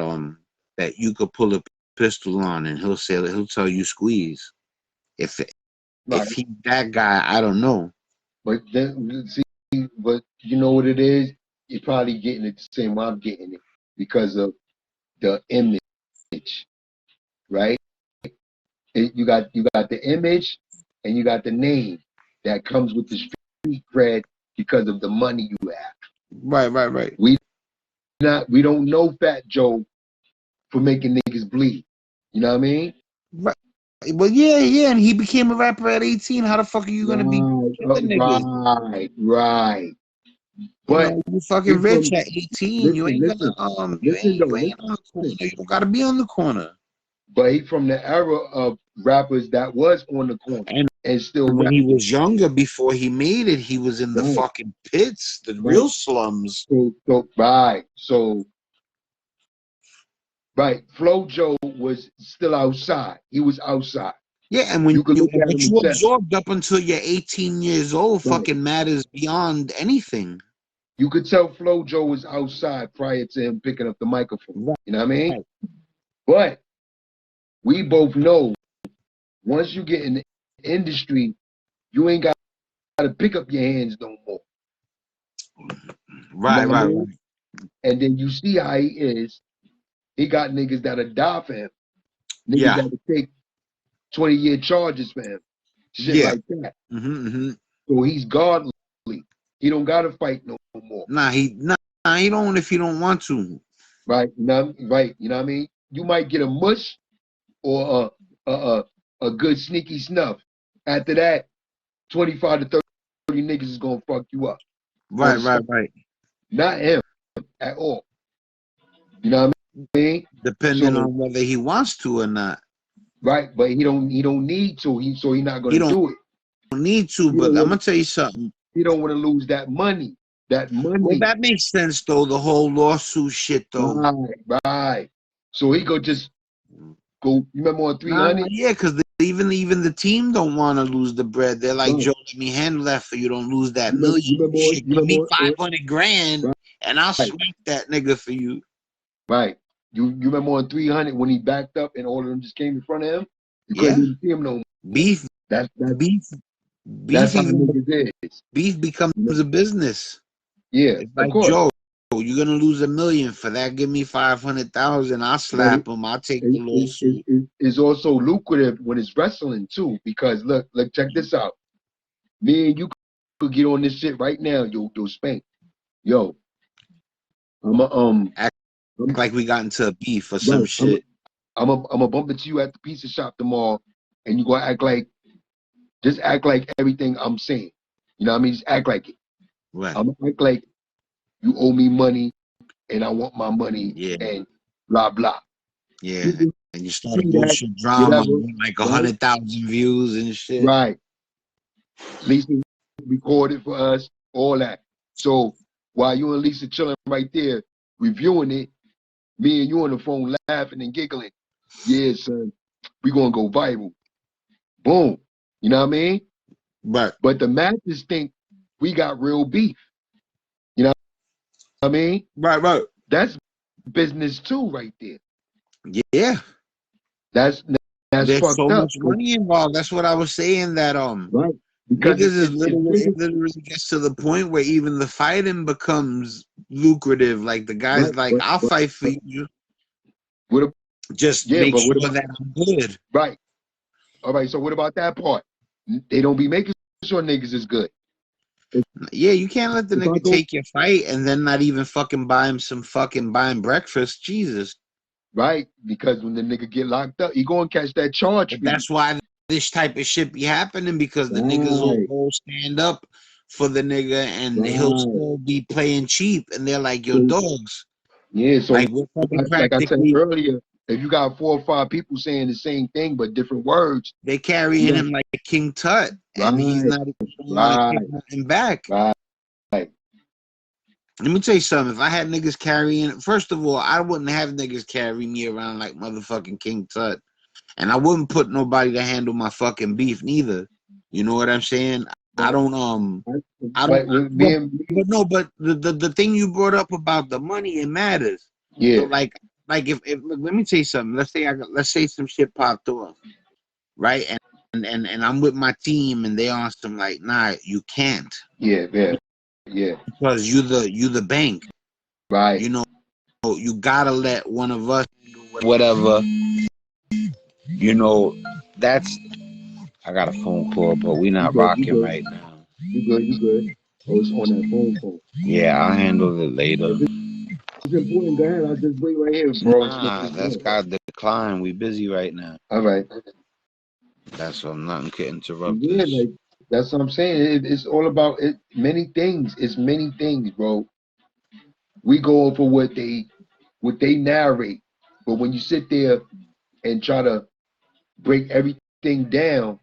you could pull a pistol on and he'll tell you squeeze. If Right. he's that guy, I don't know. But then see, but you know what it is? You're probably getting it the same way I'm getting it because of the image, right? You got the image and you got the name that comes with the street cred because of the money you have. Right. We don't know Fat Joe for making niggas bleed. You know what I mean? Right. Well, yeah, and he became a rapper at 18. How the fuck are you gonna be killing niggas? Right. You But know, you he fucking rich from at 18. You listen, ain't gonna listen, listen though, you ain't on the corner. listen. You don't gotta be on the corner. But he from the era of rappers that was on the corner And and still when he rapping. was younger, before he made it, he was in the Right, fucking pits, the right. real slums. Right. Flojo was still outside. He was outside. Yeah, and You could look at him what and you tell. absorbed up until you're 18 years old Right. fucking matters beyond anything. You could tell Flojo was outside prior to him picking up the microphone. Right. You know what I mean? But we both know once you get in the industry, you ain't got to pick up your hands no more. You know Right, what I right, mean? right. And then you see how he is. He got niggas that'll die for him. Niggas Yeah, that'll take 20-year charges for him. Shit yeah. like that. Mm-hmm. So he's godly. He don't gotta fight no more. Nah, he don't if he don't want to. Right? Right. You know what I mean? You might get a mush or a good sneaky snuff. After that, 25 to 30 niggas is gonna fuck you up. Right, right, right. Not him at all. You know what I mean? Depending So on whether he wants to or not. right, but he don't need to. He's not He gonna don't do it. need to, He but don't I'm want gonna tell you something. he don't want to lose that money. That Well, money. that makes sense though, the whole lawsuit shit though. Right. So he could just go. You remember on Nah, 300? yeah, because even the team don't want to lose the bread. They're like, Right. Joe, let me handle that for you. Don't lose that You million. remember on, Shit, you give remember me on, 500 grand, and I'll right, smack that nigga for you. right. You remember on 300 when he backed up and all of them just came in front of him? You couldn't Yeah, even see him no more. beef, That's that's beef, that's beef. how Even niggas is. beef becomes You know? a business. Yeah, It's of like course. Joe, you're gonna lose $1 million for that. Give me 500,000. I'll But slap him. I'll take the lawsuit. it's also lucrative when it's wrestling too, because look, check this out. Me and you could get on this shit right now, yo, Spank. Yo, I'm a Act I'm, like we got into a beef or some right. shit. I'm a bump into you at the pizza shop tomorrow, and you gonna just act like everything I'm saying. You know what I mean? Just act like it. Right. I'm gonna act like you owe me money, and I want my money, Yeah. and blah blah. Yeah. You can And you start a see that, bullshit drama whatever, with like right? 100,000 views and shit. Right. Lisa recorded for us, all that. So while you and Lisa chilling right there, reviewing it, me and you on the phone laughing and giggling. Yeah, son, we gonna go viral. Boom. You know what I mean? But But the masses think we got real beef. You know what I mean? right. That's business too, right there. Yeah. That's There's fucked so up. much money involved. That's what I was saying that Right. Because niggas is it's it bigger. literally gets to the point where even the fighting becomes lucrative. Like the guys Right. like, I'll fight for you. What a, Just yeah, make but what sure about that I'm good. right? All right. So what about that part? They don't be making sure niggas is good. Yeah, you can't let the If I nigga go take your fight and then not even fucking buy him some fucking buying breakfast. Jesus. right, because when the nigga get locked up, he gonna catch that charge But for you. that's why this type of shit be happening, because the niggas will Right. go stand up for the nigga and he'll Right. still be playing cheap. And they're like, yo, So dogs. yeah. So Like, we're fucking like I said practically, earlier, if you got 4 or 5 people saying the same thing but different words, they you carrying got him like a King Tut. And he's right, not even want to right, kick nothing back. right. Let me tell you something. If I had niggas carrying, first of all, I wouldn't have niggas carry me around like motherfucking King Tut. And I wouldn't put nobody to handle my fucking beef neither. You know what I'm saying? I don't I don't But with but, being, but no, but the thing you brought up about the money, it matters. So yeah, like if look, let me tell you something. Let's say some shit popped off, right? And I'm with my team and they on some like, nah, you can't, yeah, because you the bank. right. You know, you gotta let one of us do whatever. You know, that's I got a phone call, but we You not good, you rocking good, right now. you good. Oh, it's on that phone call. Yeah, I'll handle it later. If it's important, go ahead. I'll just wait right here, bro, and snitch Nah, this that's down. got decline. We busy right now. All right. That's what nothing could interrupt Yeah, this. like that's what I'm saying. It's all about it. Many things. It's many things, bro. We go over what they narrate, but when you sit there and try to break everything down,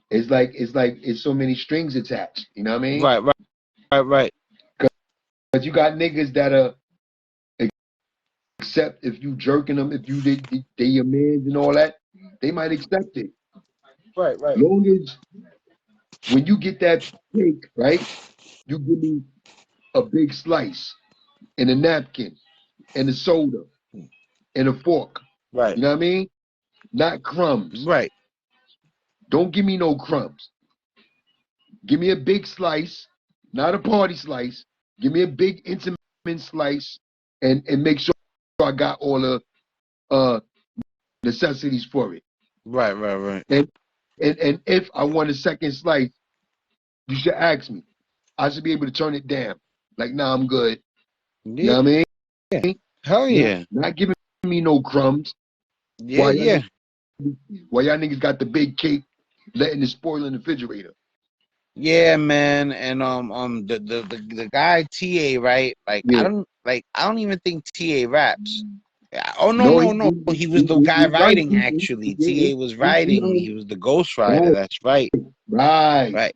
it's so many strings attached. You know what I mean? Right, right, right, right, Because you got niggas that are accept if you jerking them, if you did they your mans and all that, they might accept it. right, right, Long as when you get that cake, right, you give me a big slice and a napkin and a soda and a fork. right, You know what I mean? Not crumbs. right, Don't give me no crumbs. Give me a big slice, not a party slice. Give me a big intimate slice and make sure I got all the uh necessities for it. right, right, right. And and if I want a second slice, you should ask me. I should be able to turn it down. Like, nah, I'm good. You Yeah, know what I mean? hell yeah, Not giving me no crumbs. yeah, Why y'all yeah, why y'all niggas got the big cake, letting it spoil in the refrigerator? yeah, man. And the guy TA, right? Like Yeah. I don't even think TA raps. Oh no, No, no, no. He was the guy he right. writing actually. TA was He writing. He was the ghost writer. right, That's right, right. right.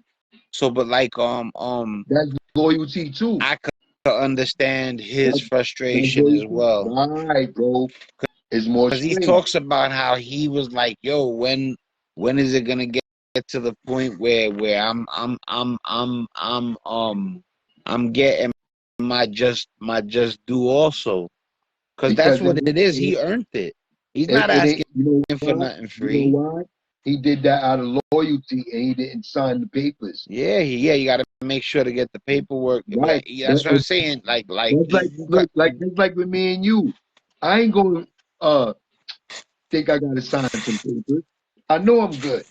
So, but like That's loyalty too. I could understand his That, that's frustration as loyalty. well. Right, bro. It's more Because he strings. talks about how he was like, "Yo, when is it gonna get to the point where I'm getting my just due also?" Because that's Because what it is. He earned it. He's not it ain't, asking you know for why? nothing You know free. why? He did that out of loyalty and he didn't sign the papers. Yeah, you got to make sure to get the paperwork. But Right. that's what I'm saying. Like That's like you got that's like with me and you. I ain't gonna think I gotta sign some papers. I know I'm good.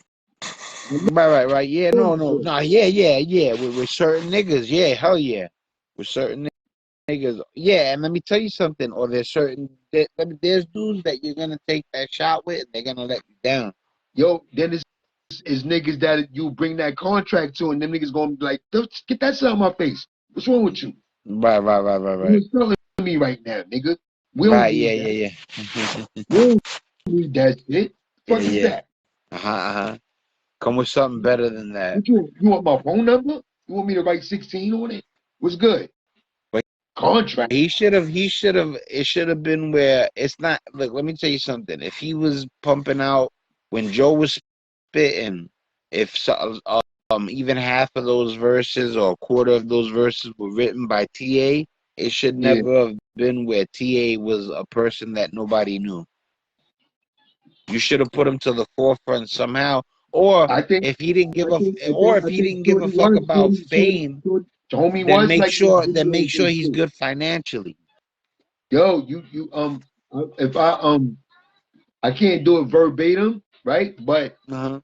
I right, right, right. Yeah, know no, I'm no, good. no. Yeah, yeah, yeah. With certain niggas, yeah, hell yeah. With certain niggas, yeah. And let me tell you something. Or there's there's dudes that you're gonna take that shot with, and they're gonna let you down. Yo, then it's niggas that you bring that contract to and them niggas gonna be like, Get that shit out of my face. What's wrong with you? Right, right, right, right, You right. insulting me right now, nigga. We don't Right, need yeah, that. yeah, yeah. We don't need that shit. Yeah, Fuck is yeah. that? Uh-huh, uh-huh. Come with something better than that. What you want my phone number? You want me to write 16 on it? What's good? But Contract. it should have been where it's not. Look, let me tell you something. If he was pumping out when Joe was spitting, if so, even half of those verses or a quarter of those verses were written by TA, it should Yeah. never have been where TA was a person that nobody knew. You should have put him to the forefront somehow. Or I think if he didn't give I a, think I or think if I he think didn't give a Shorty fuck was about fame, Homie was like in then make videos sure and he's shit. good financially. Yo, you if I can't do it verbatim, right? But Uh-huh.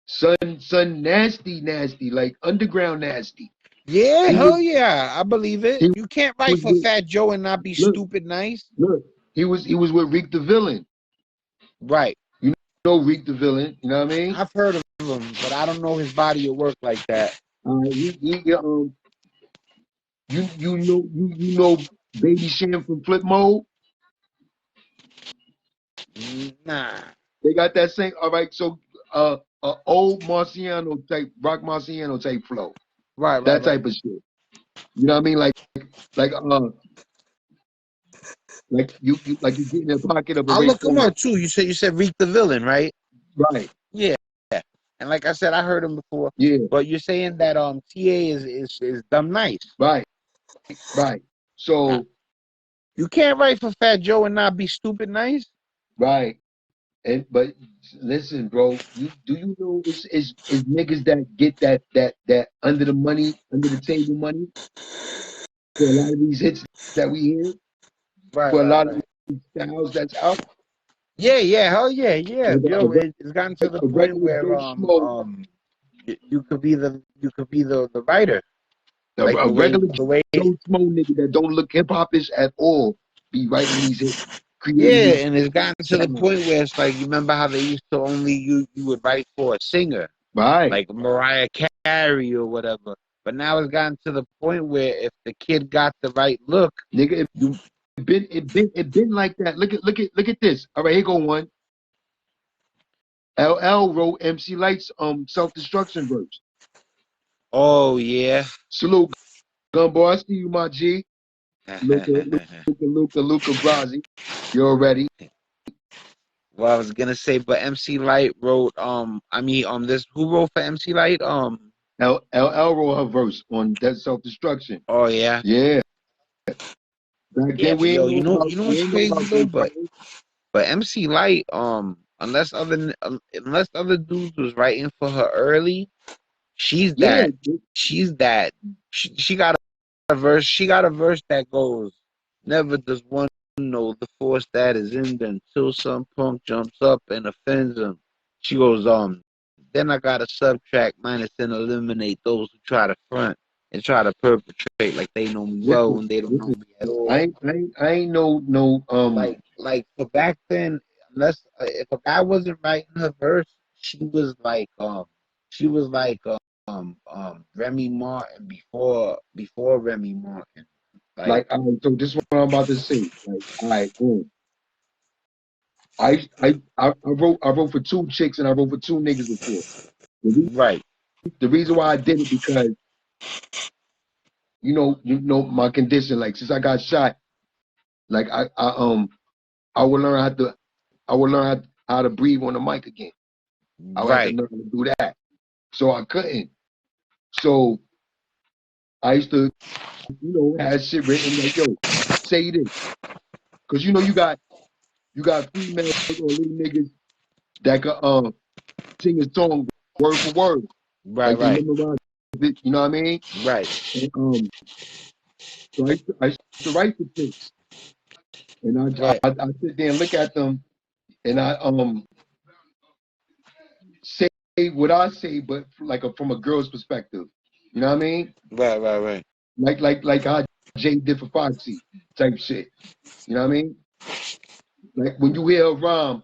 son nasty, like underground nasty. Yeah, He was hell yeah, I believe it. he You can't write was for with Fat Joe and not be look, stupid nice. look, he was with Reek the Villain. Right. You know Reek the Villain, you know what I mean? I've heard of him, but I don't know his body of work like that. You know Baby Sham from Flip Mode? Nah. They got that same all right, so old Marciano type, Rock Marciano type flow. Right, right, That right. type of shit. You know what I mean? Like like you like you get in the pocket of a I'll look him Raekwon. up too. You said Reek the Villain, right? Right. Yeah. And like I said, I heard him before. Yeah. But you're saying that TA is dumb nice. Right. Right. Nah. So You can't write for Fat Joe and not be stupid nice. right. And but listen, bro, you know it's niggas that get that under the money, under the table money for a lot of these hits that we hear, Right, for a right, lot of right. these styles that's out. Yeah, yeah, hell yeah, yeah. Like Joe, it's gotten to the a point regular where Joe Schmo, you could be the writer. Like a regular the way Joe Schmo nigga that don't look hip hopish at all, be writing these hits. Yeah, creating and it's gotten to the sound. point where it's like, you remember how they used to only you would write for a singer, Right, like Mariah Carey or whatever. But now it's gotten to the point where if the kid got the right look, nigga. you It been like that. Look at this. All right, here go one. LL wrote MC Light's self destruction verse. oh yeah. Salute, Gunboy. I see you, my G. Luca Brasi. You already. Well, I was gonna say, but MC Light wrote this who wrote for MC Light? LL wrote her verse on that self destruction. Oh yeah. Yeah. Back Yeah, then but we ain't yo, know about you know we what's ain't know crazy about though? ghostwriting. But MC Light, unless other dudes was writing for her early, she's Yeah, that she's that she got a verse that goes, never does one know the force that is in them till some punk jumps up and offends them. She goes, then I gotta subtract, minus, and eliminate those who try to front and try to perpetrate like they know me well listen, when they don't know listen. me at all. I ain't no Like for back then, unless if a guy wasn't writing her verse, she was like Remy Martin before Remy Martin. Like like so this is what I'm about to say. Like, all right, boom. I wrote for two chicks and I wrote for two niggas before. The, re- right, the reason why I did it because you know my condition. Like since I got shot, like I would learn how to breathe on the mic again. I would have to right, learn how to do that. So I couldn't. So I used to have shit written like, yo, say this. Cause you got females or little niggas that could sing a song word for word. right, Like they right, memorize it, you know what I mean? right, And, so I used to write for chicks. And right, I sit there and look at them and I say what I say, but like from a girl's perspective. You know what I mean? right. Like how Jay did for Foxy type shit. You know what I mean? Like when you hear a rhyme,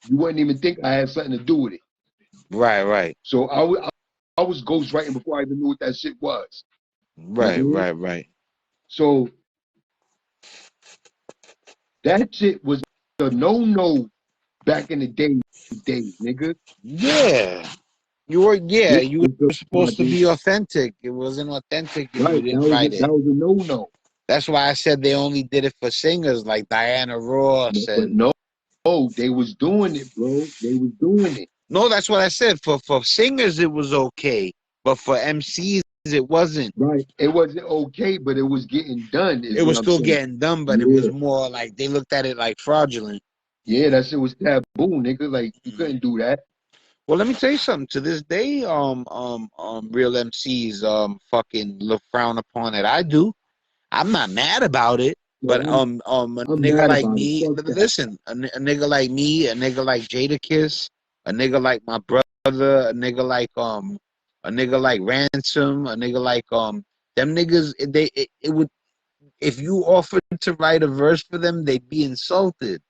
you wouldn't even think I had something to do with it. Right, right, So I was ghostwriting before I even knew what that shit was. You know what I right, mean? right, right. So that shit was a no back in the days, nigga. Yeah. This You was the were supposed to project. be authentic. It wasn't authentic if you Right. didn't write it. That was a no. That's why I said they only did it for singers like Diana Ross But and no, they was doing it, bro. They was doing it. no, that's what I said. For singers it was okay, but for MCs it wasn't. Right. It wasn't okay, but it was getting done, It is what was I'm still saying. getting done, but it was Yeah. more like they looked at it like fraudulent. Yeah, that shit was taboo, nigga. Like you couldn't do that. Well, let me tell you something. To this day, real MCs fucking look frown upon it. I do. I'm not mad about it, No, but a I'm nigga mad like about it. me, Fuck that. listen, a nigga like me, a nigga like Jadakiss, a nigga like my brother, a nigga like Ransom, a nigga like them niggas. It would, if you offered to write a verse for them, they'd be insulted.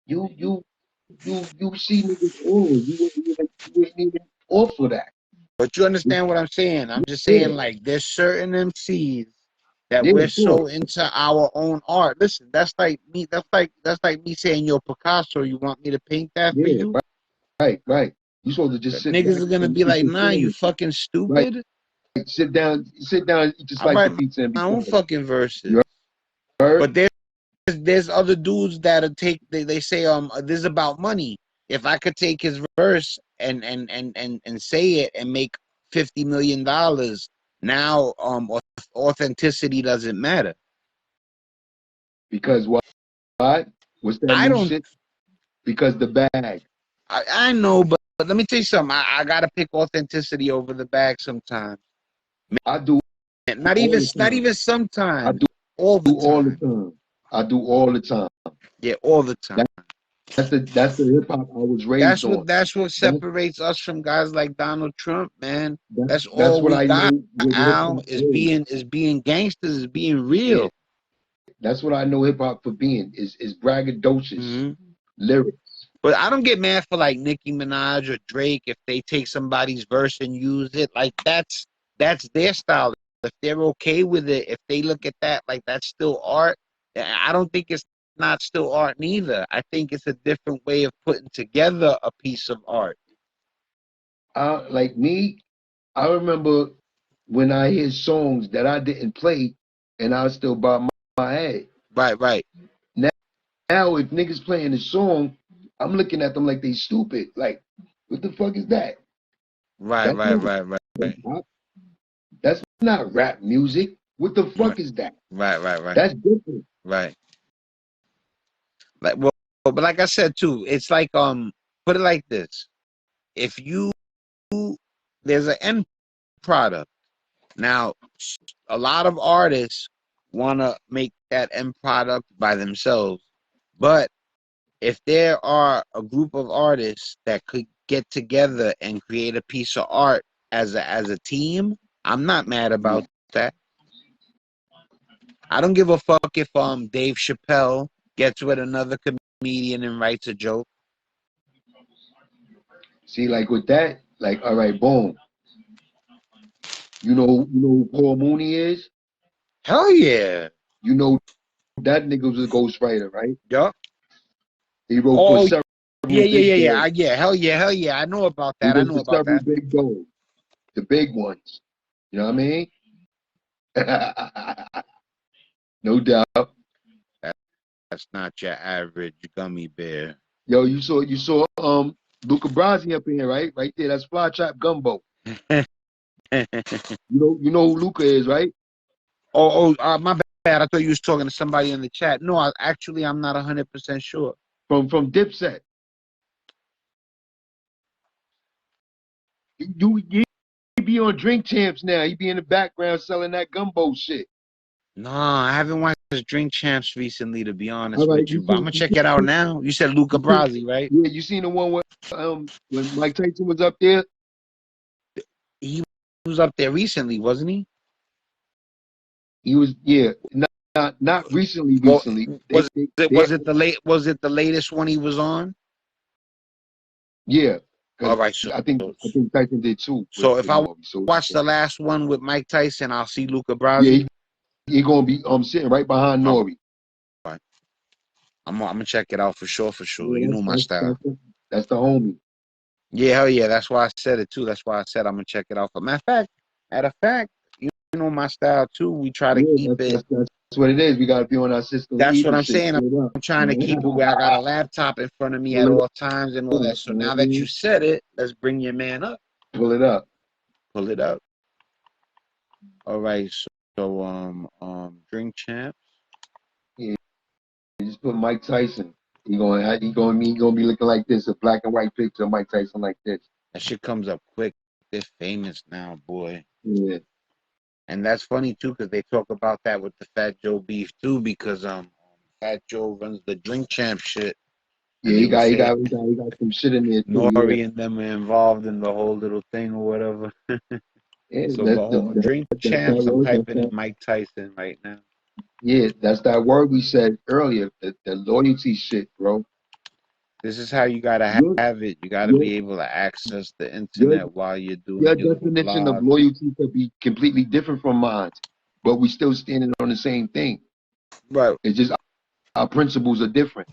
You you you see niggas on. You wouldn't even offer that. But you understand what I'm saying? I'm just saying, Yeah. like, there's certain MCs that Yeah, we're of course. so into our own art. Listen, that's like me. That's like me saying, "Yo, Picasso, you want me to paint that for Yeah, you?" right. You supposed to just sit Niggas back are gonna and be eat like, your "Nah, you sandwich. fucking Right. stupid." Sit down, eat your I slice write of pizza and be my own quiet. fucking You verses. heard? But there's other dudes that'll take. They say, this is about money. If I could take his verse and say it and make $50 million, now authenticity doesn't matter. Because what? Why? What's that I new don't. shit? Because the bag. I know, but let me tell you something. I gotta pick authenticity over the bag sometimes. I do Man, not all even the not time. even I sometimes. do All the all the time. time. I do all the time. Yeah, all the time. That, that's the hip hop I was raised on. That's what That's separates us from guys like Donald Trump, man. That's that's all what we I got, know what hip Al, hop is. is being gangsters, is being Yeah, real. That's what I know hip hop for being is braggadocious Hmm. lyrics. But I don't get mad for like Nicki Minaj or Drake if they take somebody's verse and use it. Like that's their style. If they're okay with it, if they look at that like that's still art, I don't think it's not still art neither. I think it's a different way of putting together a piece of art. Like me, I remember when I hear songs that I didn't play and I still bob my head. Right, right, Now if niggas playing the song, I'm looking at them like they stupid. Like, what the fuck is that? right, That's right, not right, right, right, rap. That's not rap music. What the right, fuck is that? right, right, right, That's different. right. Like well, but like I said too, it's like put it like this. If you there's an end product. Now, a lot of artists want to make that end product by themselves, but if there are a group of artists that could get together and create a piece of art as a team, I'm not mad Yeah. about that. I don't give a fuck if Dave Chappelle gets with another comedian and writes a joke. See, like with that, like, all right, boom. You know who Paul Mooney is? Hell yeah. You know that nigga was a ghostwriter, right? Yup. He wrote for Oh several yeah, yeah, big yeah, yeah. dogs. Yeah, hell yeah, hell yeah. I know about He that. I wrote know for about several that. big dogs, the big ones. You know what I mean? No doubt. That's not your average gummy bear. Yo, you saw Luca Brasi up in here, right? Right there. That's Fly Trap Gumbo. You know who Luca is, right? My bad. I thought you was talking to somebody in the chat. No, I'm not 100% sure. From Dipset. He be on Drink Champs now. He be in the background selling that gumbo shit. No, I haven't watched Drink Champs recently, to be All honest right, with you. But I'm gonna check it out now. You said Luca you see, Brasi, right? yeah, you seen the one where when Mike Tyson was up there? He was up there recently, wasn't he? He was, yeah, not recently, Well, recently. was They was it the latest one he was on? yeah, All because right, so I think Tyson did too so if with I Nori. So watch the last one with Mike Tyson, I'll see Luca yeah, Brasi. he gonna be sitting right behind All Nori. right, I'm gonna check it out for sure, for sure. Yeah, You know my style. that's the homie. Yeah, hell yeah. That's why I said it too. That's why I said I'm gonna check it out. But matter of fact, you know my style too. We try to Yeah, keep it. that's what it is. We gotta be on our system That's what evil I'm shit. saying. Straight up. I'm trying to keep it where I got a laptop in front of me Pull at it all times and all up, that. So now that you man. said it, let's bring your man up. Pull it up. Pull it up. All right. So drink champs. Yeah, just put Mike Tyson. He gonna be looking like this, a black and white picture of Mike Tyson like this. That shit comes up quick. They're famous now, boy. Yeah, And that's funny too, because they talk about that with the Fat Joe beef too, because Fat Joe runs the drink champ shit, and yeah. they He were got he saying got he got he got some shit in there too. Yeah, Nori and them are involved in the whole little thing or whatever. yeah. So, but drink That's that champs, I'm word. typing in Mike Tyson right now. Yeah, that's that word we said earlier. The loyalty shit, bro. This is how you gotta Your have it. You gotta your be able to access the your internet while you're doing your your little definition of blog. loyalty could be completely different from mine, but we still standing on the same thing. Right. It's just our principles are different.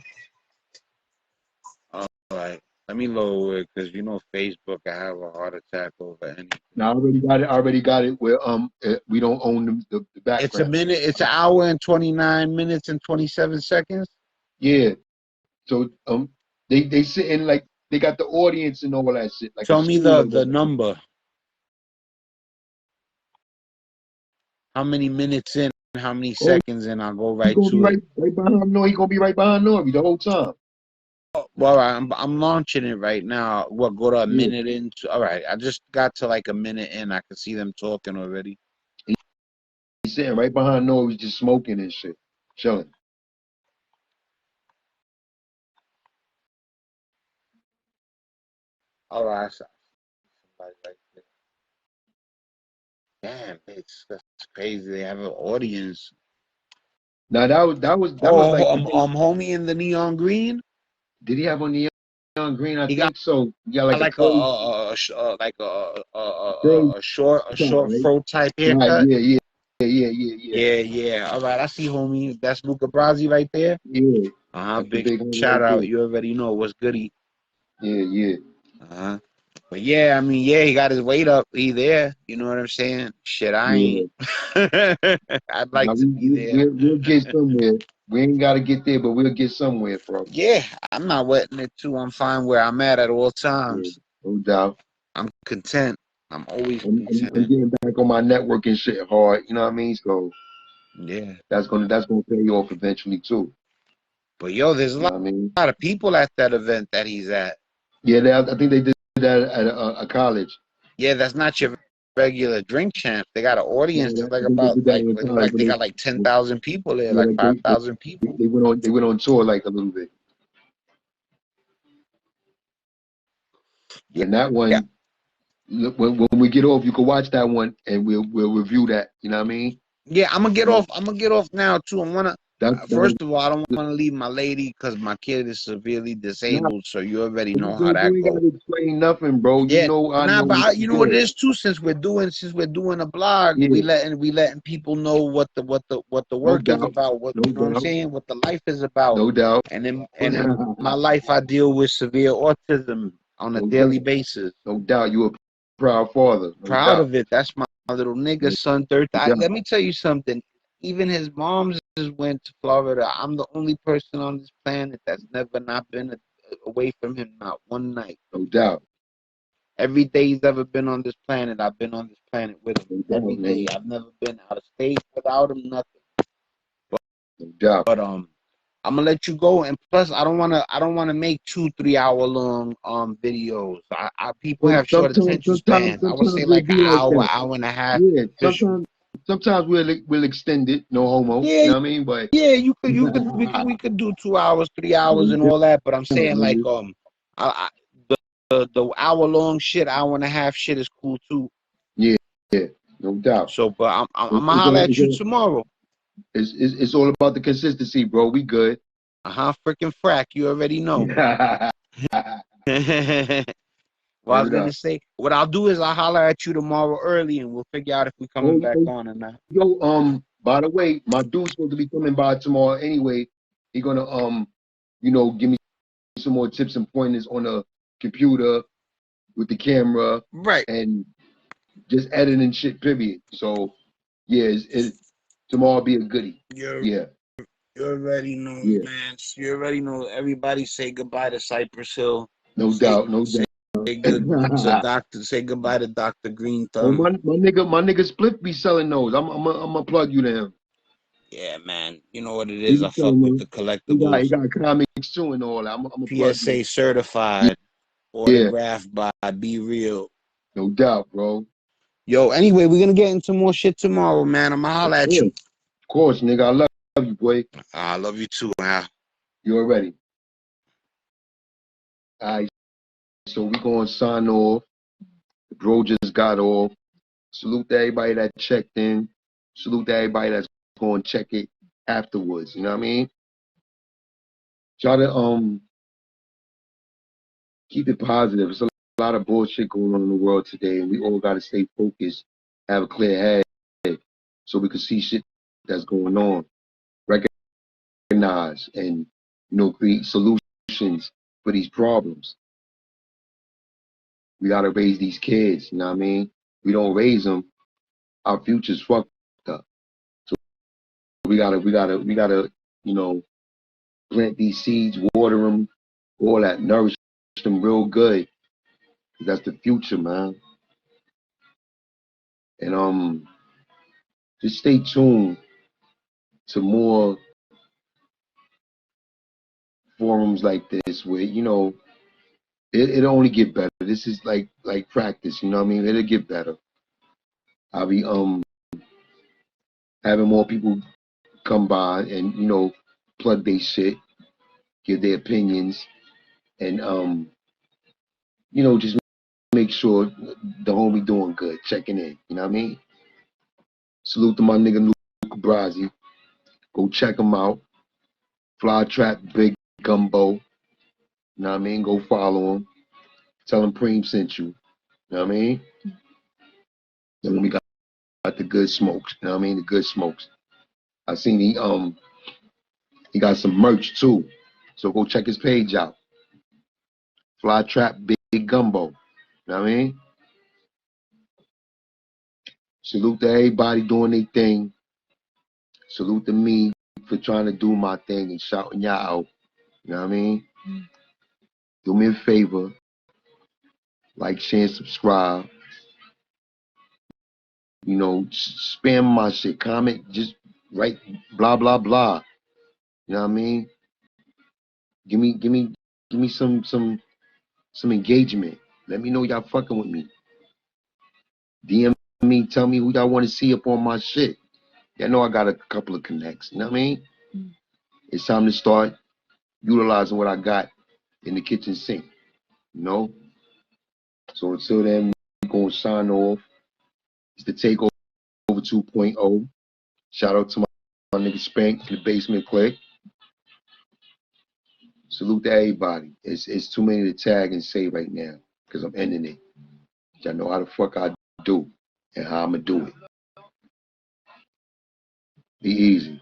All right. Let me lower it because you know Facebook. I have a heart attack over anything. Now I already got it. I already got it. Where we don't own the It's a background. minute. It's an hour and 29 minutes and 27 seconds. Yeah. So they sitting like they got the audience and all that shit like a Show me school or the whatever. number. How many minutes in? How many Oh, seconds in? I'll go he right gonna be to it. right behind Nori. He gonna be right behind Nori the whole time. Well, I'm launching it right now. What, go to a Yeah. minute into? All right, I just got to like a minute in. I can see them talking already. He's sitting right behind Nori, just smoking and shit, chilling. All right, I saw somebody right there. Damn, bitch, that's crazy. They have an audience. Now that was like Oh, the day. homie in the neon green. Did he have on the neon green? I He got think so. He got like a like like curly a top, short right? fro type Right, haircut. yeah, yeah, yeah, yeah, yeah, Yeah, yeah. All right, I see, homie. That's Luca Brasi right there. yeah. Uh-huh. That's the Big big one shout right out. there. You already know what's goody. Yeah, yeah, Uh-huh. But yeah, I mean, yeah, he got his weight up. He there. You know what I'm saying? Shit, I yeah. ain't. I'd like Now to be there. we'll get somewhere. We ain't got to get there, but we'll get somewhere, bro. Yeah, I'm not wetting it too. I'm fine where I'm at all Yeah, times. no doubt. I'm content. I'm always I'm content. getting back on my networking shit hard. You know what I mean? So Yeah. that's gonna pay off eventually too. But yo, there's a You know what I mean? lot of people at that event that he's at. Yeah, I think they did that at a college. Yeah, that's not your regular drink champ. They got an audience. Yeah, There's like I think they about did that in it look college, like but they got like 10,000 people there, yeah, like like 5,000 people. they went on tour like a little bit. Yeah, And that yeah, one, look, when we get off, you can watch that one and we'll review that. You know what I mean? yeah. I'm gonna get Yeah. off. I'm gonna get off now too. I wanna. That First of all, I don't want to leave my lady because my kid is severely nah, disabled. So you already know how you that ain't goes. gotta explain nothing, bro. You Yeah, know I nah, know but what you you know what it doing. is too. Since we're doing a blog, Yeah, we letting people know what the no work is doubt, about. What no you know what I'm doubt, saying? What the life is about. no doubt, And in my no life, I deal with severe autism on a daily doubt, basis. no doubt. You a proud father, no Proud doubt, of it. That's my little nigga no son. Third. doubt, Let me tell you something. Even his mom's just went to Florida. I'm the only person on this planet that's never not been away from him, not one night. no doubt, Every day he's ever been on this planet, I've been on this planet with him. no Every doubt, day. man, I've never been out of state without him, nothing. no doubt. But I'm gonna let you go. And plus, I don't wanna make 2 3 hour long videos. People have short attention spans. I would Sometimes say we'll like an be like hour, that. hour and a half. Yeah, Just sometimes we'll extend it, no homo. You yeah, know what I mean? But yeah. We could do 2 hours, 3 hours, and all that. But I'm no saying like I, the hour long shit, hour and a half shit is cool too. yeah, yeah, no doubt. So, but I'm It's, gonna it's, holler all, at you tomorrow. it's all about the consistency, bro. We good. Freaking frack. You already know. Word Well, I was gonna up. say, what I'll do is I'll holler at you tomorrow early, and we'll figure out if we're coming back Oh, on or not. yo, by the way, my dude's supposed to be coming by tomorrow anyway. He gonna give me some more tips and pointers on the computer with the camera Right. and just editing shit, period. So yeah, tomorrow be a goodie. You Yeah, you already know, yeah. man. You already know. Everybody say goodbye to Cypress Hill. No Say doubt, no say doubt. good to Doctor. Say goodbye to Doctor Green Oh, Thumb. my nigga Split be selling those. I'm gonna plug you to him. Yeah, man. You know what it He is. be I fuck selling with those. the He collectibles. got comics too and all that. I'm gonna plug you. PSA certified, Yeah, autographed by Be Real. no doubt, bro. Yo, anyway, we're gonna get into more shit tomorrow, man. I'ma Of holler at you. course, of course, nigga. I love you, boy. I love you too, man. You already. All right, so we gonna sign off. The bro just got off. Salute to everybody that checked in. Salute to everybody that's going to check it afterwards. You know what I mean? Try to keep it positive. There's a lot of bullshit going on in the world today, and we all got to stay focused, have a clear head, so we can see shit that's going on, recognize, and create solutions for these problems. We got to raise these kids. You know what I mean? We don't raise them, our future's fucked up. So we gotta, you know, plant these seeds, water them, all that, nourish them real good. That's the future, man. And just stay tuned to more forums like this where it'll only get better. This is like practice, you know what I mean? It'll get better. I'll be having more people come by and plug their shit, give their opinions, and just make sure the homie doing good, checking in. You know what I mean? Salute to my nigga Luca Brasi. Go check him out. Fly Trap Big Gumbo. You know what I mean? Go follow him. Tell him Preme sent you. You know what I mean? Then we got the good smokes. You know what I mean? The good smokes. I seen he got some merch too. So go check his page out. Fly Trap Big Gumbo. You know what I mean? Salute to everybody doing their thing. Salute to me for trying to do my thing and shouting y'all out. You know what I mean? Do me a favor. Like, share, and subscribe. You know, spam my shit. Comment, just write blah blah blah. You know what I mean? Give me some engagement. Let me know y'all fucking with me. DM me, tell me who y'all want to see up on my shit. Y'all know I got a couple of connects. You know what I mean? It's time to start utilizing what I got in the kitchen sink. You know? So until then, we're going to sign off. It's the Takeover 2.0. Shout out to my nigga Spank in the basement click. Salute to everybody. It's too many to tag and say right now because I'm ending it. Y'all know how the fuck I do and how I'm going to do it. Be easy.